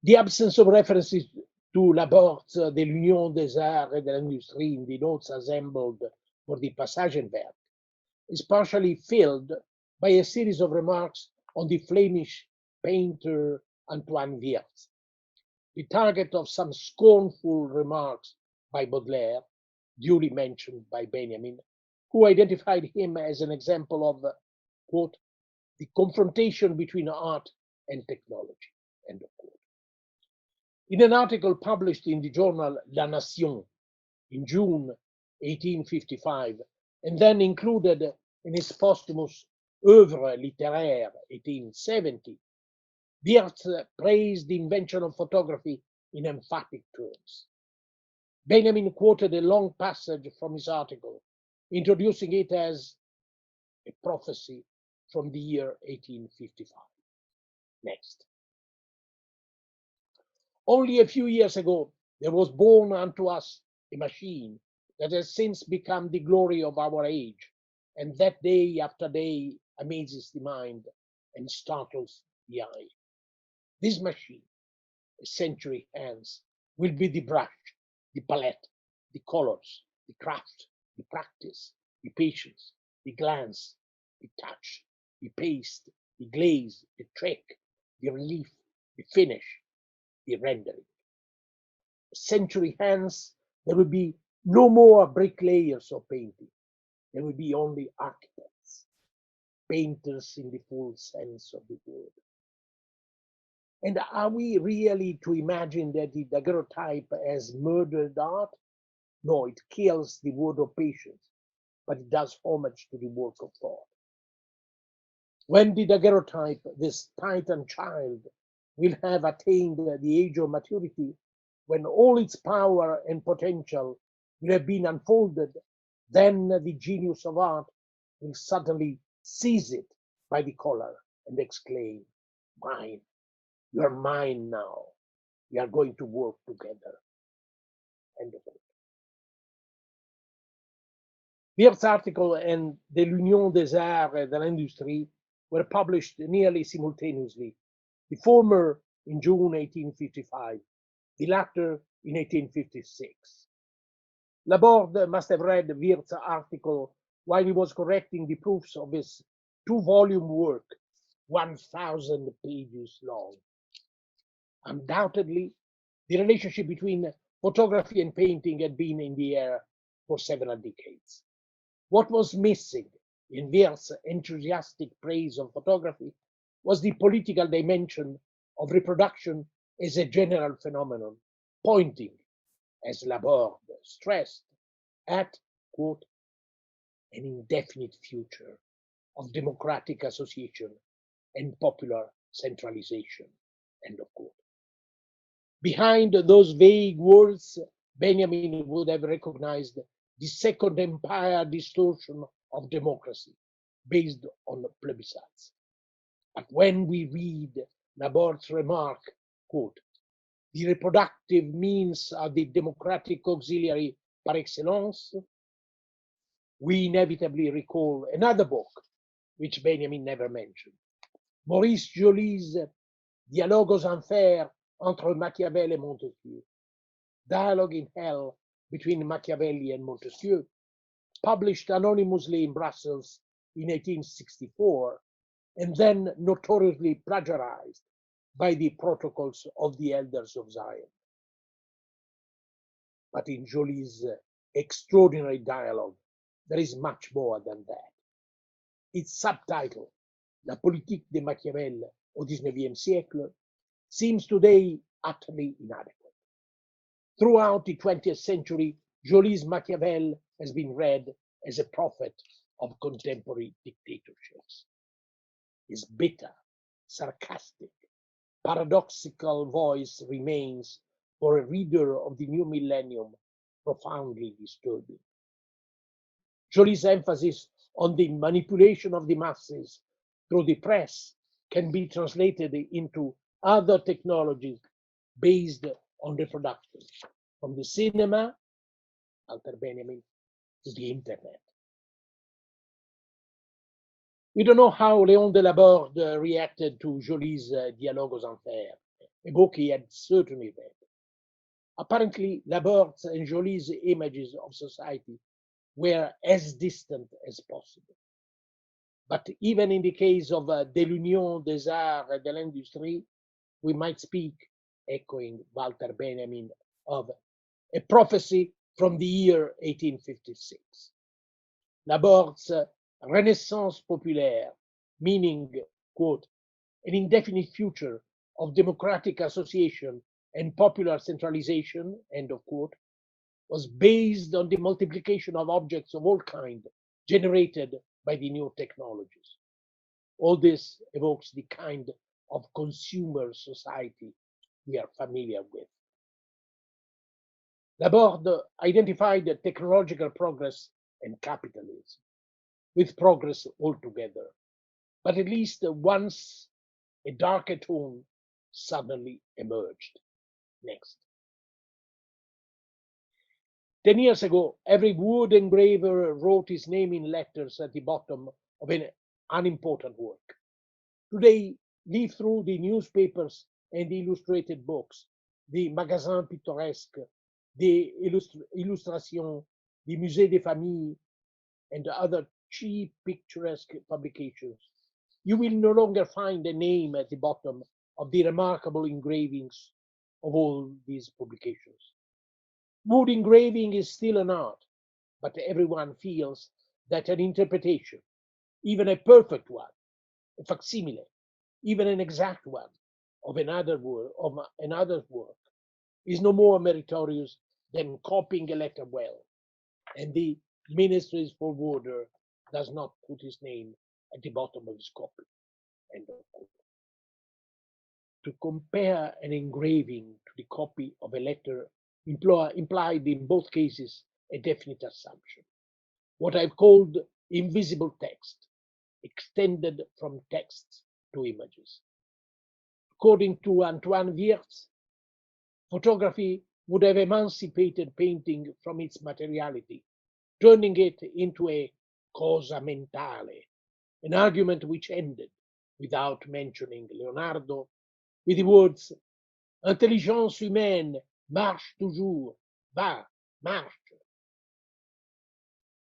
The absence of references to Laborde de l'Union des Arts et de l'Industrie in the notes assembled for the Passagenwerk is partially filled by a series of remarks on the Flemish painter Antoine Wirth, the target of some scornful remarks by Baudelaire, duly mentioned by Benjamin, who identified him as an example of, quote, the confrontation between art and technology, end of quote. In an article published in the journal La Nation in June 1855, and then included in his posthumous Œuvre littéraire 1870, Wirth praised the invention of photography in emphatic terms. Benjamin quoted a long passage from his article, introducing it as a prophecy from the year 1855. Next. Only a few years ago, there was born unto us a machine that has since become the glory of our age, and that day after day amazes the mind and startles the eye. This machine, a century hence, will be the brush, the palette, the colors, the craft, the practice, the patience, the glance, the touch, the paste, the glaze, the trick, the relief, the finish, the rendering. A century hence, there will be no more bricklayers of painting. There will be only architects, painters in the full sense of the word. And are we really to imagine that the daguerreotype has murdered art? No, it kills the word of patience, but it does homage to the work of thought. When the daguerreotype, this Titan child, will have attained the age of maturity, when all its power and potential will have been unfolded, then the genius of art will suddenly seize it by the collar and exclaim, mine, you are mine now. We are going to work together. End of it. Wirth's article and de l'Union des Arts et de l'Industrie were published nearly simultaneously, the former in June 1855, the latter in 1856. Laborde must have read Wirth's article while he was correcting the proofs of his two-volume work, 1,000 pages long. Undoubtedly, the relationship between photography and painting had been in the air for several decades. What was missing in Wirth's enthusiastic praise of photography was the political dimension of reproduction as a general phenomenon, pointing, as Laborde stressed, at, quote, an indefinite future of democratic association and popular centralization, end of quote. Behind those vague words, Benjamin would have recognized the Second Empire distortion of democracy based on plebiscites. But when we read Laborde's remark, quote, the reproductive means are the democratic auxiliary par excellence, we inevitably recall another book, which Benjamin never mentioned, Maurice Joly's Dialogues en fer entre Machiavel et Montesquieu, Dialogue in Hell between Machiavelli and Montesquieu, published anonymously in Brussels in 1864, and then notoriously plagiarized by the protocols of the Elders of Zion. But in Joly's extraordinary dialogue, there is much more than that. Its subtitle, La politique de Machiavel au XIXe siècle, seems today utterly inadequate. Throughout the 20th century, Joly's Machiavel has been read as a prophet of contemporary dictatorships. His bitter, sarcastic, paradoxical voice remains, for a reader of the new millennium, profoundly disturbing. Joly's emphasis on the manipulation of the masses through the press can be translated into other technologies based on reproduction, from the cinema, Walter Benjamin, to the internet. We don't know how Léon de Laborde reacted to Joly's Dialogues en fer, a book he had certainly read. Apparently, Laborde's and Joly's images of society were as distant as possible. But even in the case of de l'Union des Arts et de l'Industrie, we might speak, echoing Walter Benjamin, of a prophecy from the year 1856. Laborde's Renaissance populaire, meaning, quote, an indefinite future of democratic association and popular centralization, end of quote, was based on the multiplication of objects of all kinds generated by the new technologies. All this evokes the kind of consumer society we are familiar with. Laborde identified technological progress and capitalism, with progress altogether, but at least once a darker tone suddenly emerged. Next. 10 years ago, every wood engraver wrote his name in letters at the bottom of an unimportant work. Today, leaf through the newspapers and the illustrated books, the Magasins Pittoresques, the Illustrations, the Musée des Familles, and other cheap picturesque publications. You will no longer find a name at the bottom of the remarkable engravings of all these publications. Wood engraving is still an art, but everyone feels that an interpretation, even a perfect one, a facsimile, even an exact one of another's work, is no more meritorious than copying a letter well, and the Ministries forwarder does not put his name at the bottom of his copy. End of quote. To compare an engraving to the copy of a letter implied in both cases a definite assumption, what I've called invisible text, extended from texts to images. According to Antoine Wiertz, photography would have emancipated painting from its materiality, turning it into a cosa mentale, an argument which ended, without mentioning Leonardo, with the words intelligence humaine marche toujours, va, marche.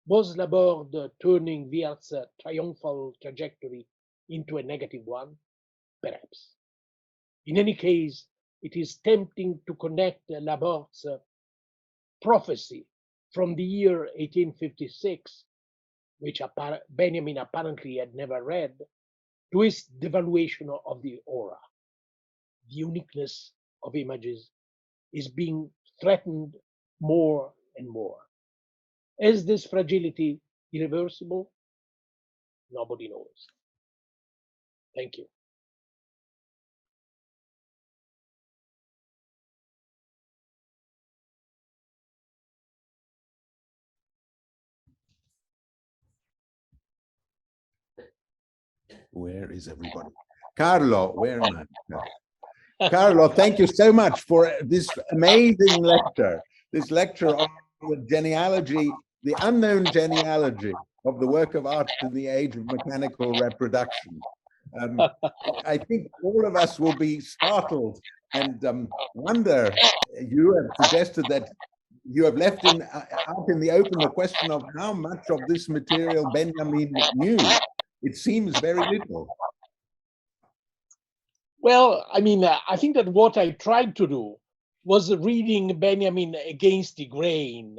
Was Laborde turning Wiertz's triumphal trajectory into a negative one? Perhaps. In any case, it is tempting to connect Laborde's prophecy from the year 1856, which Benjamin apparently had never read, to his devaluation of the aura. The uniqueness of images is being threatened more and more. Is this fragility irreversible? Nobody knows. Thank you. Where is everybody? Carlo, where am I? Carlo, thank you so much for this amazing lecture, this lecture on the genealogy, the unknown genealogy of the work of art in the age of mechanical reproduction. I think all of us will be startled and wonder. You have suggested that you have left out in the open the question of how much of this material Benjamin knew. It seems very little. Well, I think that what I tried to do was reading Benjamin against the grain,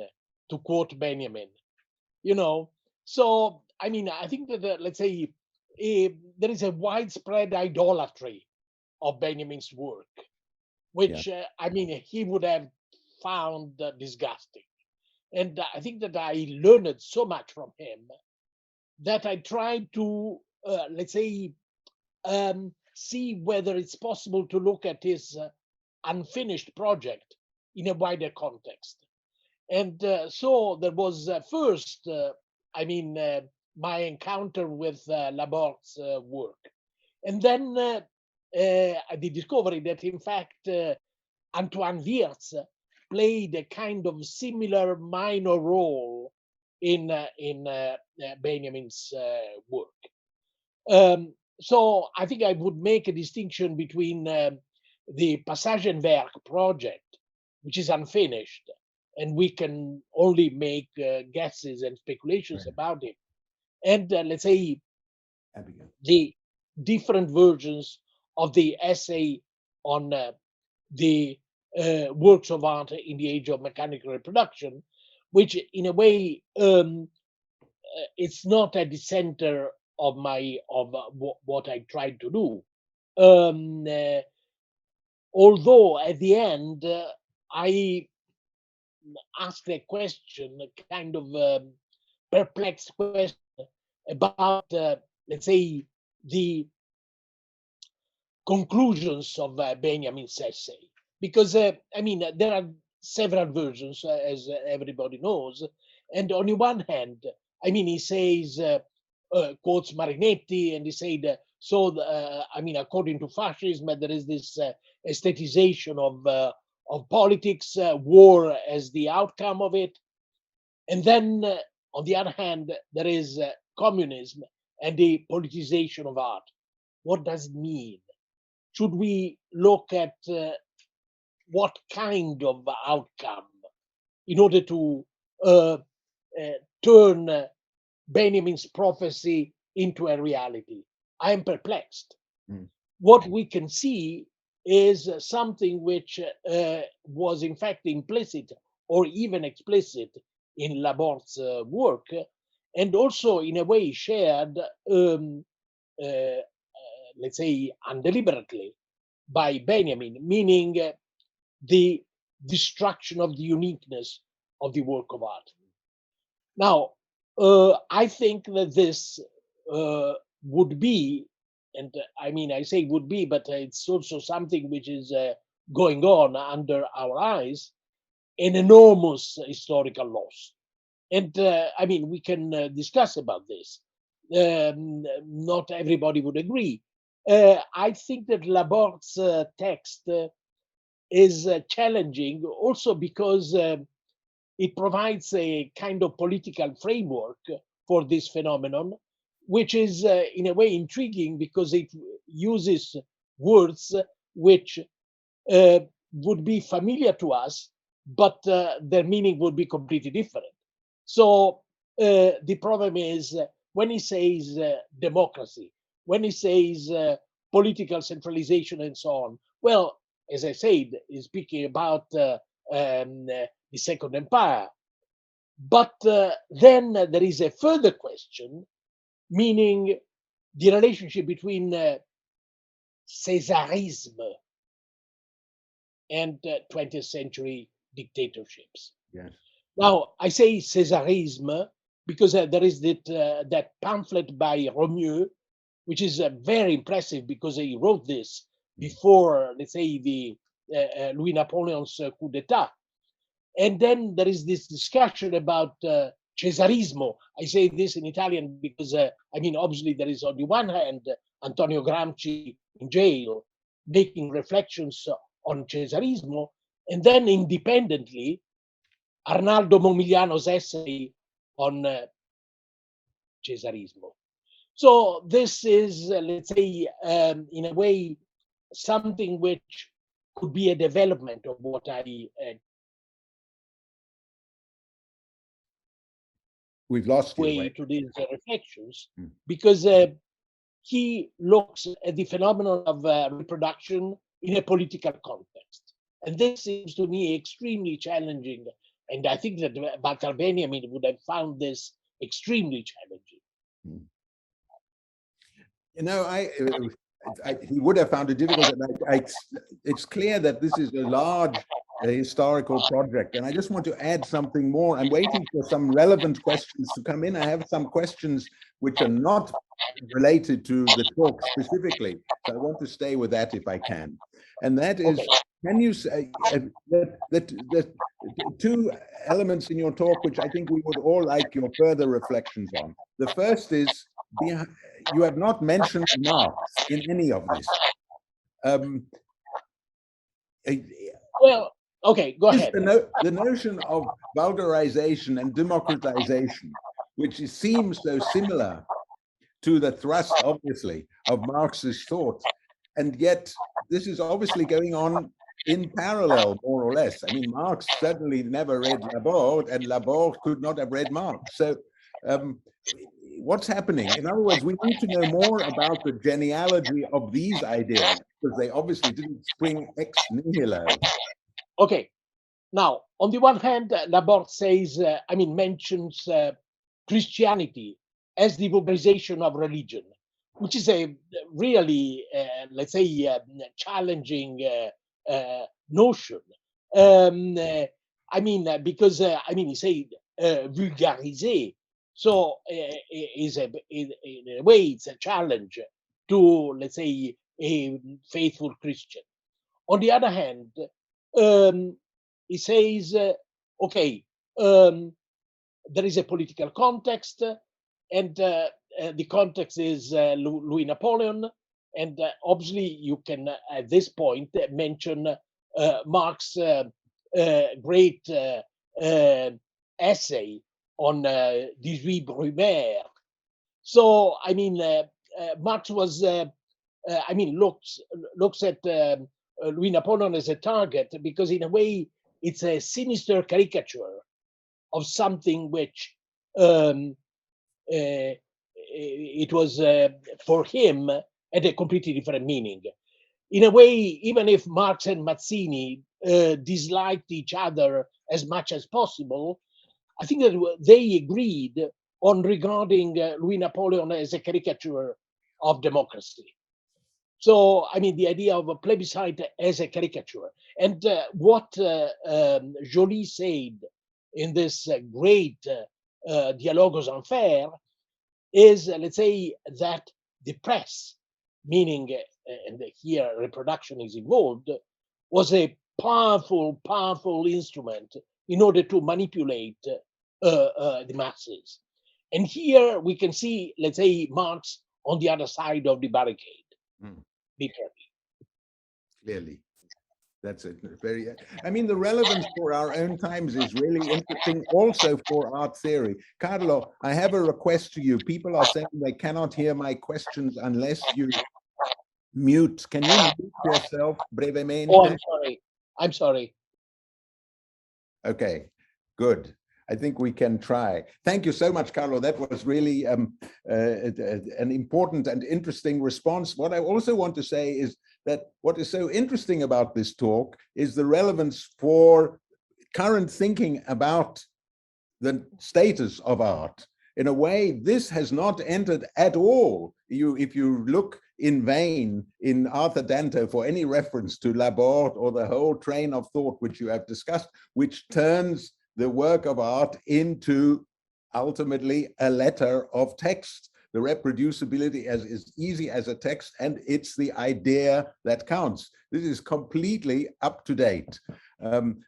to quote Benjamin. So I think that let's say there is a widespread idolatry of Benjamin's work, which he would have found disgusting. And I think that I learned so much from him that I tried to let's say see whether it's possible to look at his unfinished project in a wider context. And so there was first, my encounter with Laborde's work. And then the discovery that, in fact, Antoine Wiertz played a kind of similar minor role in Benjamin's work. So I think I would make a distinction between the Passagenwerk project which is unfinished, and we can only make guesses and speculations Right. about it. And let's say Abigail. the different versions of the essay on the works of art in the age of mechanical reproduction, which in a way it's not at the center of my what I tried to do. Although at the end I asked a question, a kind of perplexed question about, let's say, the conclusions of Benjamin's essay, because I mean there are several versions, as everybody knows, and on the one hand, I mean he says quotes Marinetti, and he said I mean according to fascism there is this aestheticization of politics, war as the outcome of it, and then on the other hand there is communism and the politicization of art. What does it mean? Should we look at what kind of outcome in order to uh, turn Benjamin's prophecy into a reality? I am perplexed. Mm. What we can see is something which was in fact implicit or even explicit in Laborde's work, and also in a way shared, let's say, undeliberately by Benjamin, meaning the destruction of the uniqueness of the work of art. Now, I think that this would be, and I mean, I say would be, but it's also something which is going on under our eyes, an enormous historical loss. And I mean, we can discuss about this. Not everybody would agree. I think that Laborde's text is challenging also because it provides a kind of political framework for this phenomenon, which is in a way intriguing because it uses words which would be familiar to us, but their meaning would be completely different. So the problem is when he says democracy, when he says political centralization and so on, well, as I said, he's speaking about the Second Empire. But then there is a further question, meaning the relationship between Caesarism and 20th century dictatorships. Yes. Now, I say Caesarism because there is that pamphlet by Romieux, which is very impressive because he wrote this before, let's say, the Louis Napoleon's coup d'etat. And then there is this discussion about Cesarismo. I say this in Italian because, I mean, obviously there is on the one hand Antonio Gramsci in jail making reflections on Cesarismo, and then independently Arnaldo Momigliano's essay on Cesarismo. So this is, let's say, in a way, something which could be a development of what I We've lost you. way to these reflections, Mm. because he looks at the phenomenon of reproduction in a political context. And this seems to me extremely challenging. And I think that Walter Benjamin would have found this extremely challenging. Mm. You know, he would have found it difficult. And it's clear that this is a large historical project. And I just want to add something more. I'm waiting for some relevant questions to come in. I have some questions which are not related to the talk specifically. So I want to stay with that if I can. And that is, can you say that two elements in your talk, which I think we would all like your further reflections on. The first is, you have not mentioned Marx in any of this. Well, okay, go ahead. The notion of vulgarization and democratization, which seems so similar to the thrust, obviously, of Marx's thought, and yet this is obviously going on in parallel, more or less. I mean, Marx certainly never read Laborde, and Laborde could not have read Marx. So what's happening? In other words, we need to know more about the genealogy of these ideas, because they obviously didn't spring ex nihilo. Okay. Now, on the one hand, Laborde says, mentions Christianity as the vulgarization of religion, which is a really, let's say, challenging notion. Because he said vulgariser, so in a way it's a challenge to, let's say, a faithful Christian. On the other hand, he says, okay, there is a political context, and the context is Louis Napoleon, and obviously you can at this point mention Marx's great essay on 18 Brumaire. So Marx was looks at Louis Napoleon as a target, because in a way it's a sinister caricature of something which it was for him had a completely different meaning. In a way, even if Marx and Mazzini disliked each other as much as possible, I think that they agreed on regarding Louis Napoleon as a caricature of democracy. So, the idea of a plebiscite as a caricature. And what Joly said in this great Dialogues en Fer is, let's say, that the press, meaning, and here reproduction is involved, was a powerful instrument in order to manipulate the masses. And here we can see, let's say, Marx on the other side of the barricade. Clearly. That's it. The relevance for our own times is really interesting also for art theory. Carlo, I have a request to you. People are saying they cannot hear my questions unless you mute. Can you mute yourself brevemente? Oh, I'm sorry. Okay, good. I think we can try. Thank you so much, Carlo. That was really an important and interesting response. What I also want to say is that what is so interesting about this talk is the relevance for current thinking about the status of art. In a way, this has not entered at all. If you look in vain in Arthur Danto for any reference to Laborde or the whole train of thought which you have discussed, which turns the work of art into ultimately a letter of text. The reproducibility is easy as a text, and it's the idea that counts. This is completely up to date.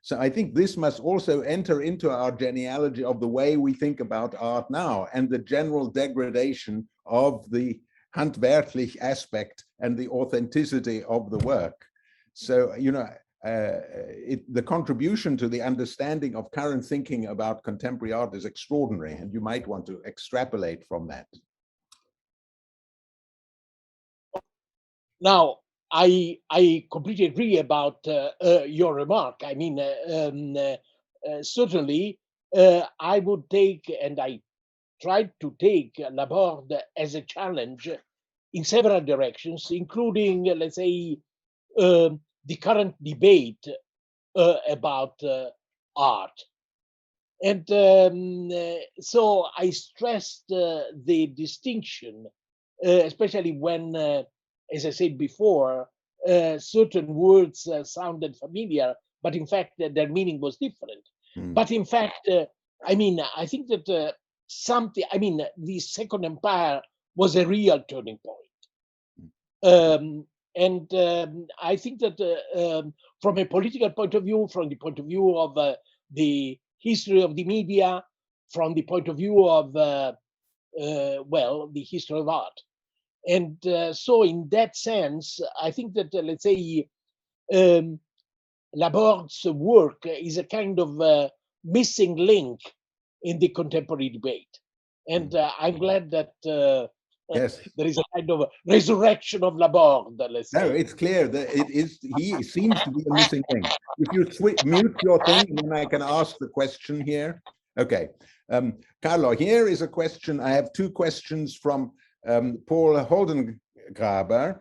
So I think this must also enter into our genealogy of the way we think about art now, and the general degradation of the handwerklich aspect and the authenticity of the work. So, the contribution to the understanding of current thinking about contemporary art is extraordinary, and you might want to extrapolate from that. Now, I completely agree about your remark. Certainly, I would take, and I tried to take Laborde as a challenge in several directions, including, let's say, the current debate about art. And so I stressed the distinction, especially when, as I said before, certain words sounded familiar, but in fact their meaning was different. But in fact, I think that the Second Empire was a real turning point. I think that from a political point of view, from the point of view of the history of the media, from the point of view of, the history of art. And so in that sense, I think that, let's say, Laborde's work is a kind of missing link in the contemporary debate. And I'm glad that Yes. There is a kind of a resurrection of Laborde, let's No, say. it's clear that it is. He seems to be a missing link. If you mute your thing, then I can ask the question here. Okay, Carlo, here is a question. I have two questions from Paul Holdengraber,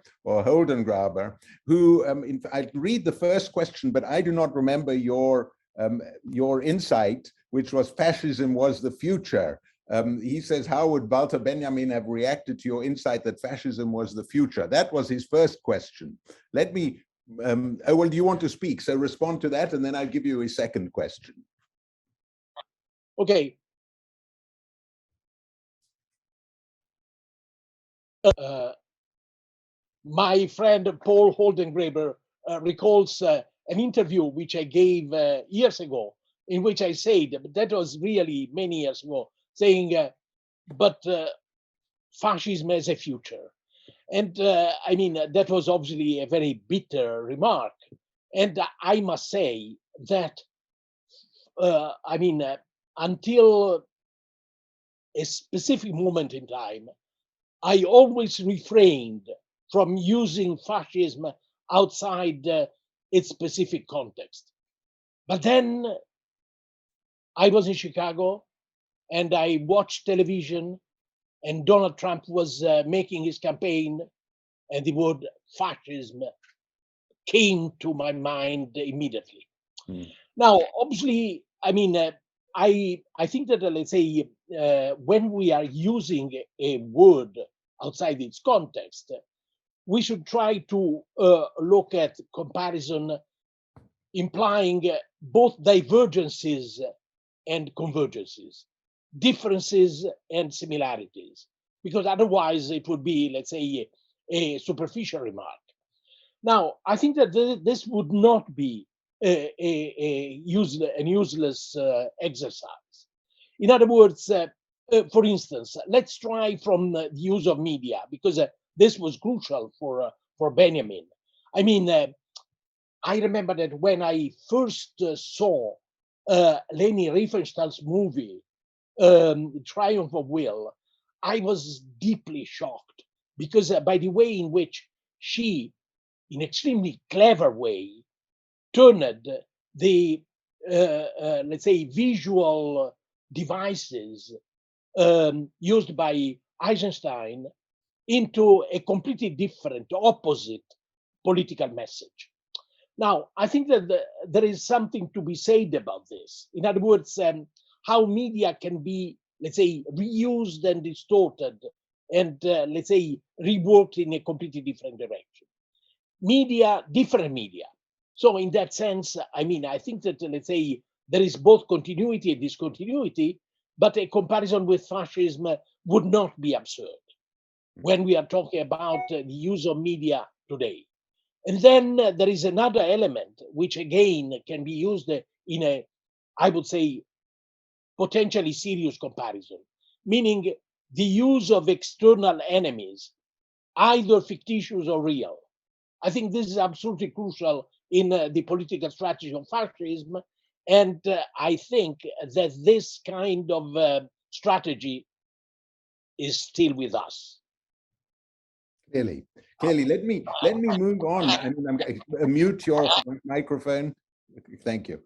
who I read the first question, but I do not remember your insight, which was fascism was the future. He says, how would Walter Benjamin have reacted to your insight that fascism was the future? That was his first question. Let me, oh, well, do you want to speak? So respond to that, and then I'll give you a second question. Okay. My friend Paul Holdengraber recalls an interview which I gave years ago, in which I said, but that was really many years ago, saying, but fascism has a future. And I mean, that was obviously a very bitter remark. And I must say that, I mean, until a specific moment in time, I always refrained from using fascism outside its specific context. But then I was in Chicago and I watched television, and Donald Trump was making his campaign, and the word fascism came to my mind immediately. Now, obviously, I mean, I think that let's say when we are using a word outside its context, we should try to look at comparison implying both divergences and convergences, differences and similarities, because otherwise it would be, let's say, a superficial remark. Now, I think that this would not be an useless exercise. In other words, for instance, let's try from the use of media, because this was crucial for Benjamin. I mean, I remember that when I first saw Leni Riefenstahl's movie, Triumph of Will, I was deeply shocked, because by the way in which she, in extremely clever way, turned the let's say visual devices used by Eisenstein into a completely different, opposite political message. Now, I think that there is something to be said about this. In other words, how media can be, let's say, reused and distorted and, let's say, reworked in a completely different direction. Media, different media. So in that sense, I mean, I think that, let's say, there is both continuity and discontinuity, but a comparison with fascism would not be absurd when we are talking about the use of media today. And then there is another element which again can be used in a, I would say, potentially serious comparison, meaning the use of external enemies, either fictitious or real. I think this is absolutely crucial in the political strategy of fascism. And I think that this kind of strategy is still with us. Clearly, let me move on. I mean, I'm going to mute your microphone. Thank you.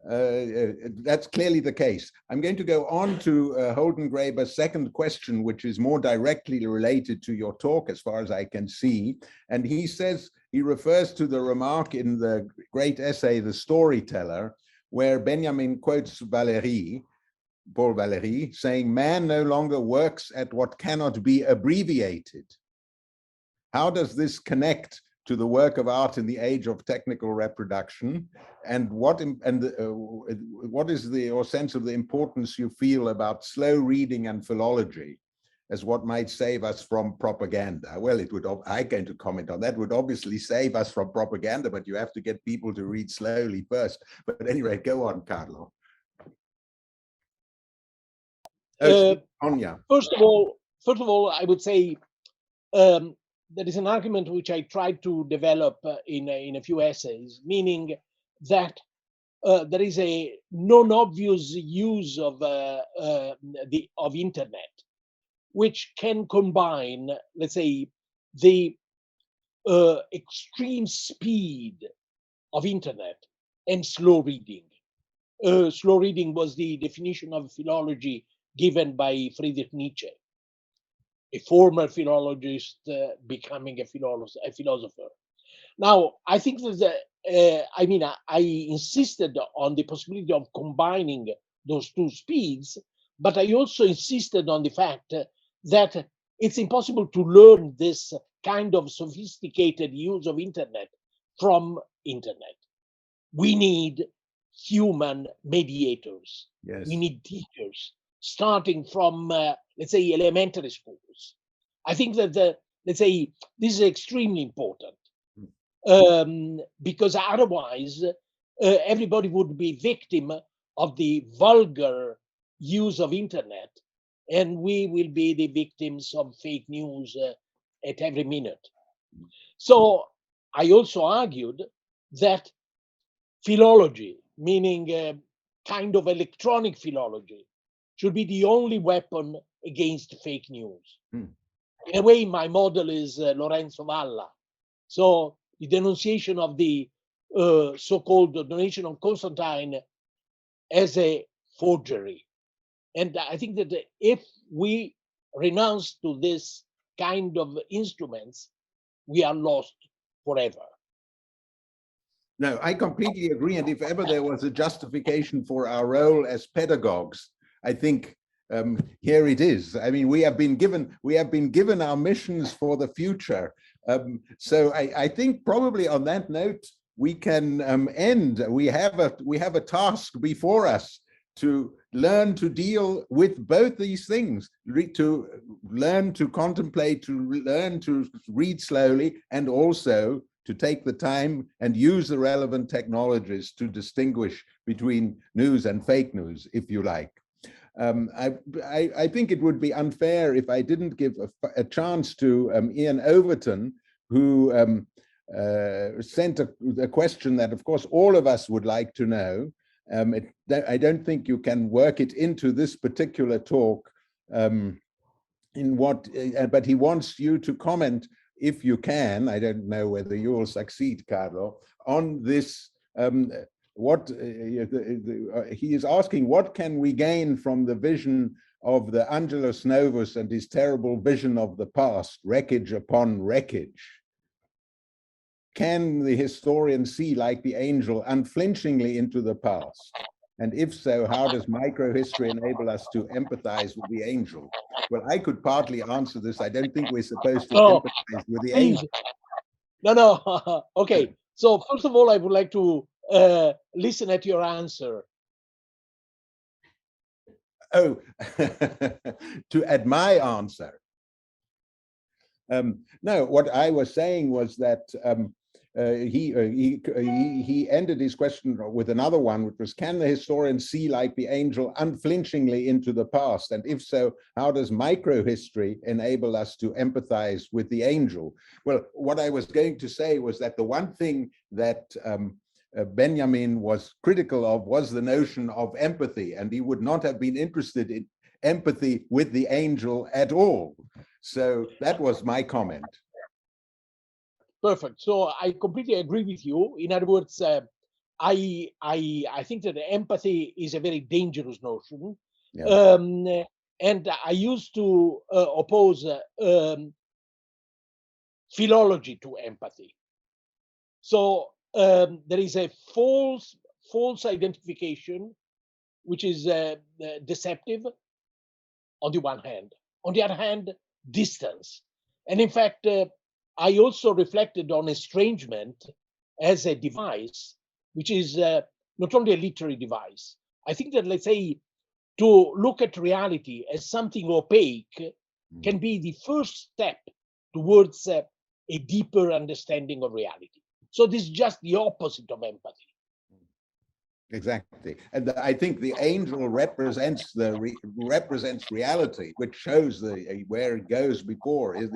That's clearly the case. I'm going to go on to Holdengraber's second question, which is more directly related to your talk, as far as I can see. And he says, he refers to the remark in the great essay, The Storyteller, where Benjamin quotes Paul Valéry, saying, man no longer works at what cannot be abbreviated. How does this connect to the work of art in the age of technical reproduction, and what is your sense of the importance you feel about slow reading and philology as what might save us from propaganda? Well, it would, I'm going to comment on that, would obviously save us from propaganda, but you have to get people to read slowly first. But anyway, go on, Carlo. First of all, I would say there is an argument which I tried to develop in a few essays, meaning that there is a non-obvious use of internet, which can combine, let's say, the extreme speed of internet and slow reading. Slow reading was the definition of philology given by Friedrich Nietzsche, a former philologist becoming a philosopher. Now, I think that I insisted on the possibility of combining those two speeds, but I also insisted on the fact that it's impossible to learn this kind of sophisticated use of internet from internet. We need human mediators. Yes. We need teachers, starting from, let's say, elementary schools. I think that, let's say, this is extremely important, because otherwise everybody would be victim of the vulgar use of internet, and we will be the victims of fake news at every minute. So I also argued that philology, meaning kind of electronic philology, should be the only weapon against fake news. In a way, my model is Lorenzo Valla. So the denunciation of the so-called donation of Constantine as a forgery. And I think that if we renounce to this kind of instruments, we are lost forever. No, I completely agree. And if ever there was a justification for our role as pedagogues, I think here it is. I mean, we have been given our missions for the future. So I think probably on that note we can end. We have a task before us to learn to deal with both these things, to learn to contemplate, to learn to read slowly, and also to take the time and use the relevant technologies to distinguish between news and fake news, if you like. I think it would be unfair if I didn't give a chance to Ian Overton, who sent a question that, of course, all of us would like to know. I don't think you can work it into this particular talk, but he wants you to comment, if you can. I don't know whether you will succeed, Carlo, on this. He is asking, what can we gain from the vision of the Angelus Novus and his terrible vision of the past, wreckage upon wreckage? Can the historian see, like the angel, unflinchingly into the past? And if so, how does microhistory enable us to empathize with the angel? Well, I could partly answer this. I don't think we're supposed to empathize with the angel. No. Okay. So first of all, I would like to listen at your answer. Oh, at my answer. No, what I was saying was that he ended his question with another one, which was, can the historian see, like the angel, unflinchingly into the past? And if so, how does microhistory enable us to empathize with the angel? Well, what I was going to say was that the one thing that Benjamin was critical of was the notion of empathy, and he would not have been interested in empathy with the angel at all. So that was my comment. Perfect. So I completely agree with you. In other words, I think that empathy is a very dangerous notion. Yeah. And I used to oppose philology to empathy. So there is a false identification, which is deceptive on the one hand. On the other hand, distance. And in fact, I also reflected on estrangement as a device, which is not only a literary device. I think that, let's say, to look at reality as something opaque can be the first step towards a deeper understanding of reality. So this is just the opposite of empathy. Exactly, and I think the angel represents reality, which shows where it goes before. Is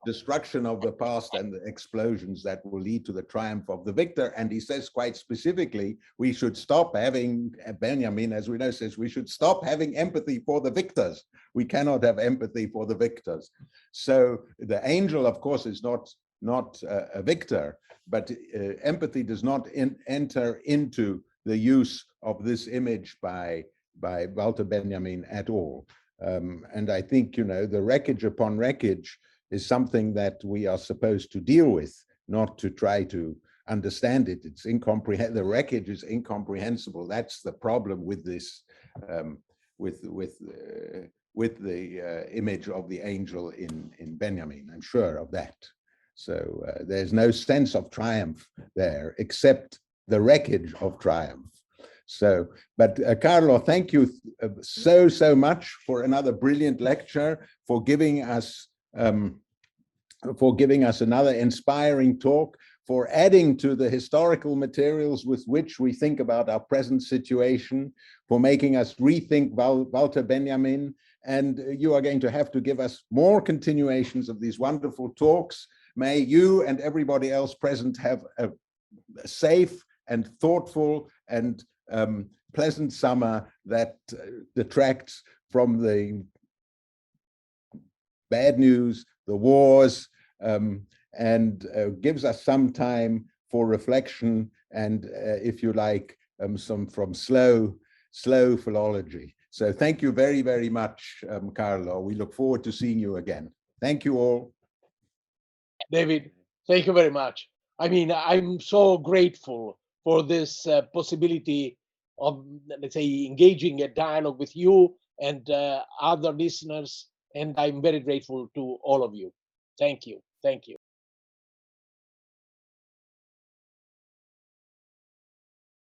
destruction of the past and the explosions that will lead to the triumph of the victor. And he says quite specifically, we should stop having, Benjamin, as we know, says we should stop having empathy for the victors. We cannot have empathy for the victors. So the angel, of course, is not a victor, but empathy does not enter into the use of this image by Walter Benjamin at all. And I think, you know, the wreckage upon wreckage is something that we are supposed to deal with, not to try to understand it. It's incomprehensible. The wreckage is incomprehensible. That's the problem with this, with the image of the angel in Benjamin. I'm sure of that. So there's no sense of triumph there, except the wreckage of triumph. So, but Carlo, thank you so much for another brilliant lecture, for giving us another inspiring talk, for adding to the historical materials with which we think about our present situation, for making us rethink Walter Benjamin. And you are going to have to give us more continuations of these wonderful talks. May you and everybody else present have a safe and thoughtful and pleasant summer that detracts from the bad news, the wars, and gives us some time for reflection and, if you like, some from slow philology. So thank you very, very much, Carlo. We look forward to seeing you again. Thank you all. David, thank you very much. I mean, I'm so grateful for this possibility of, let's say, engaging a dialogue with you and other listeners. And I'm very grateful to all of you. Thank you. Thank you.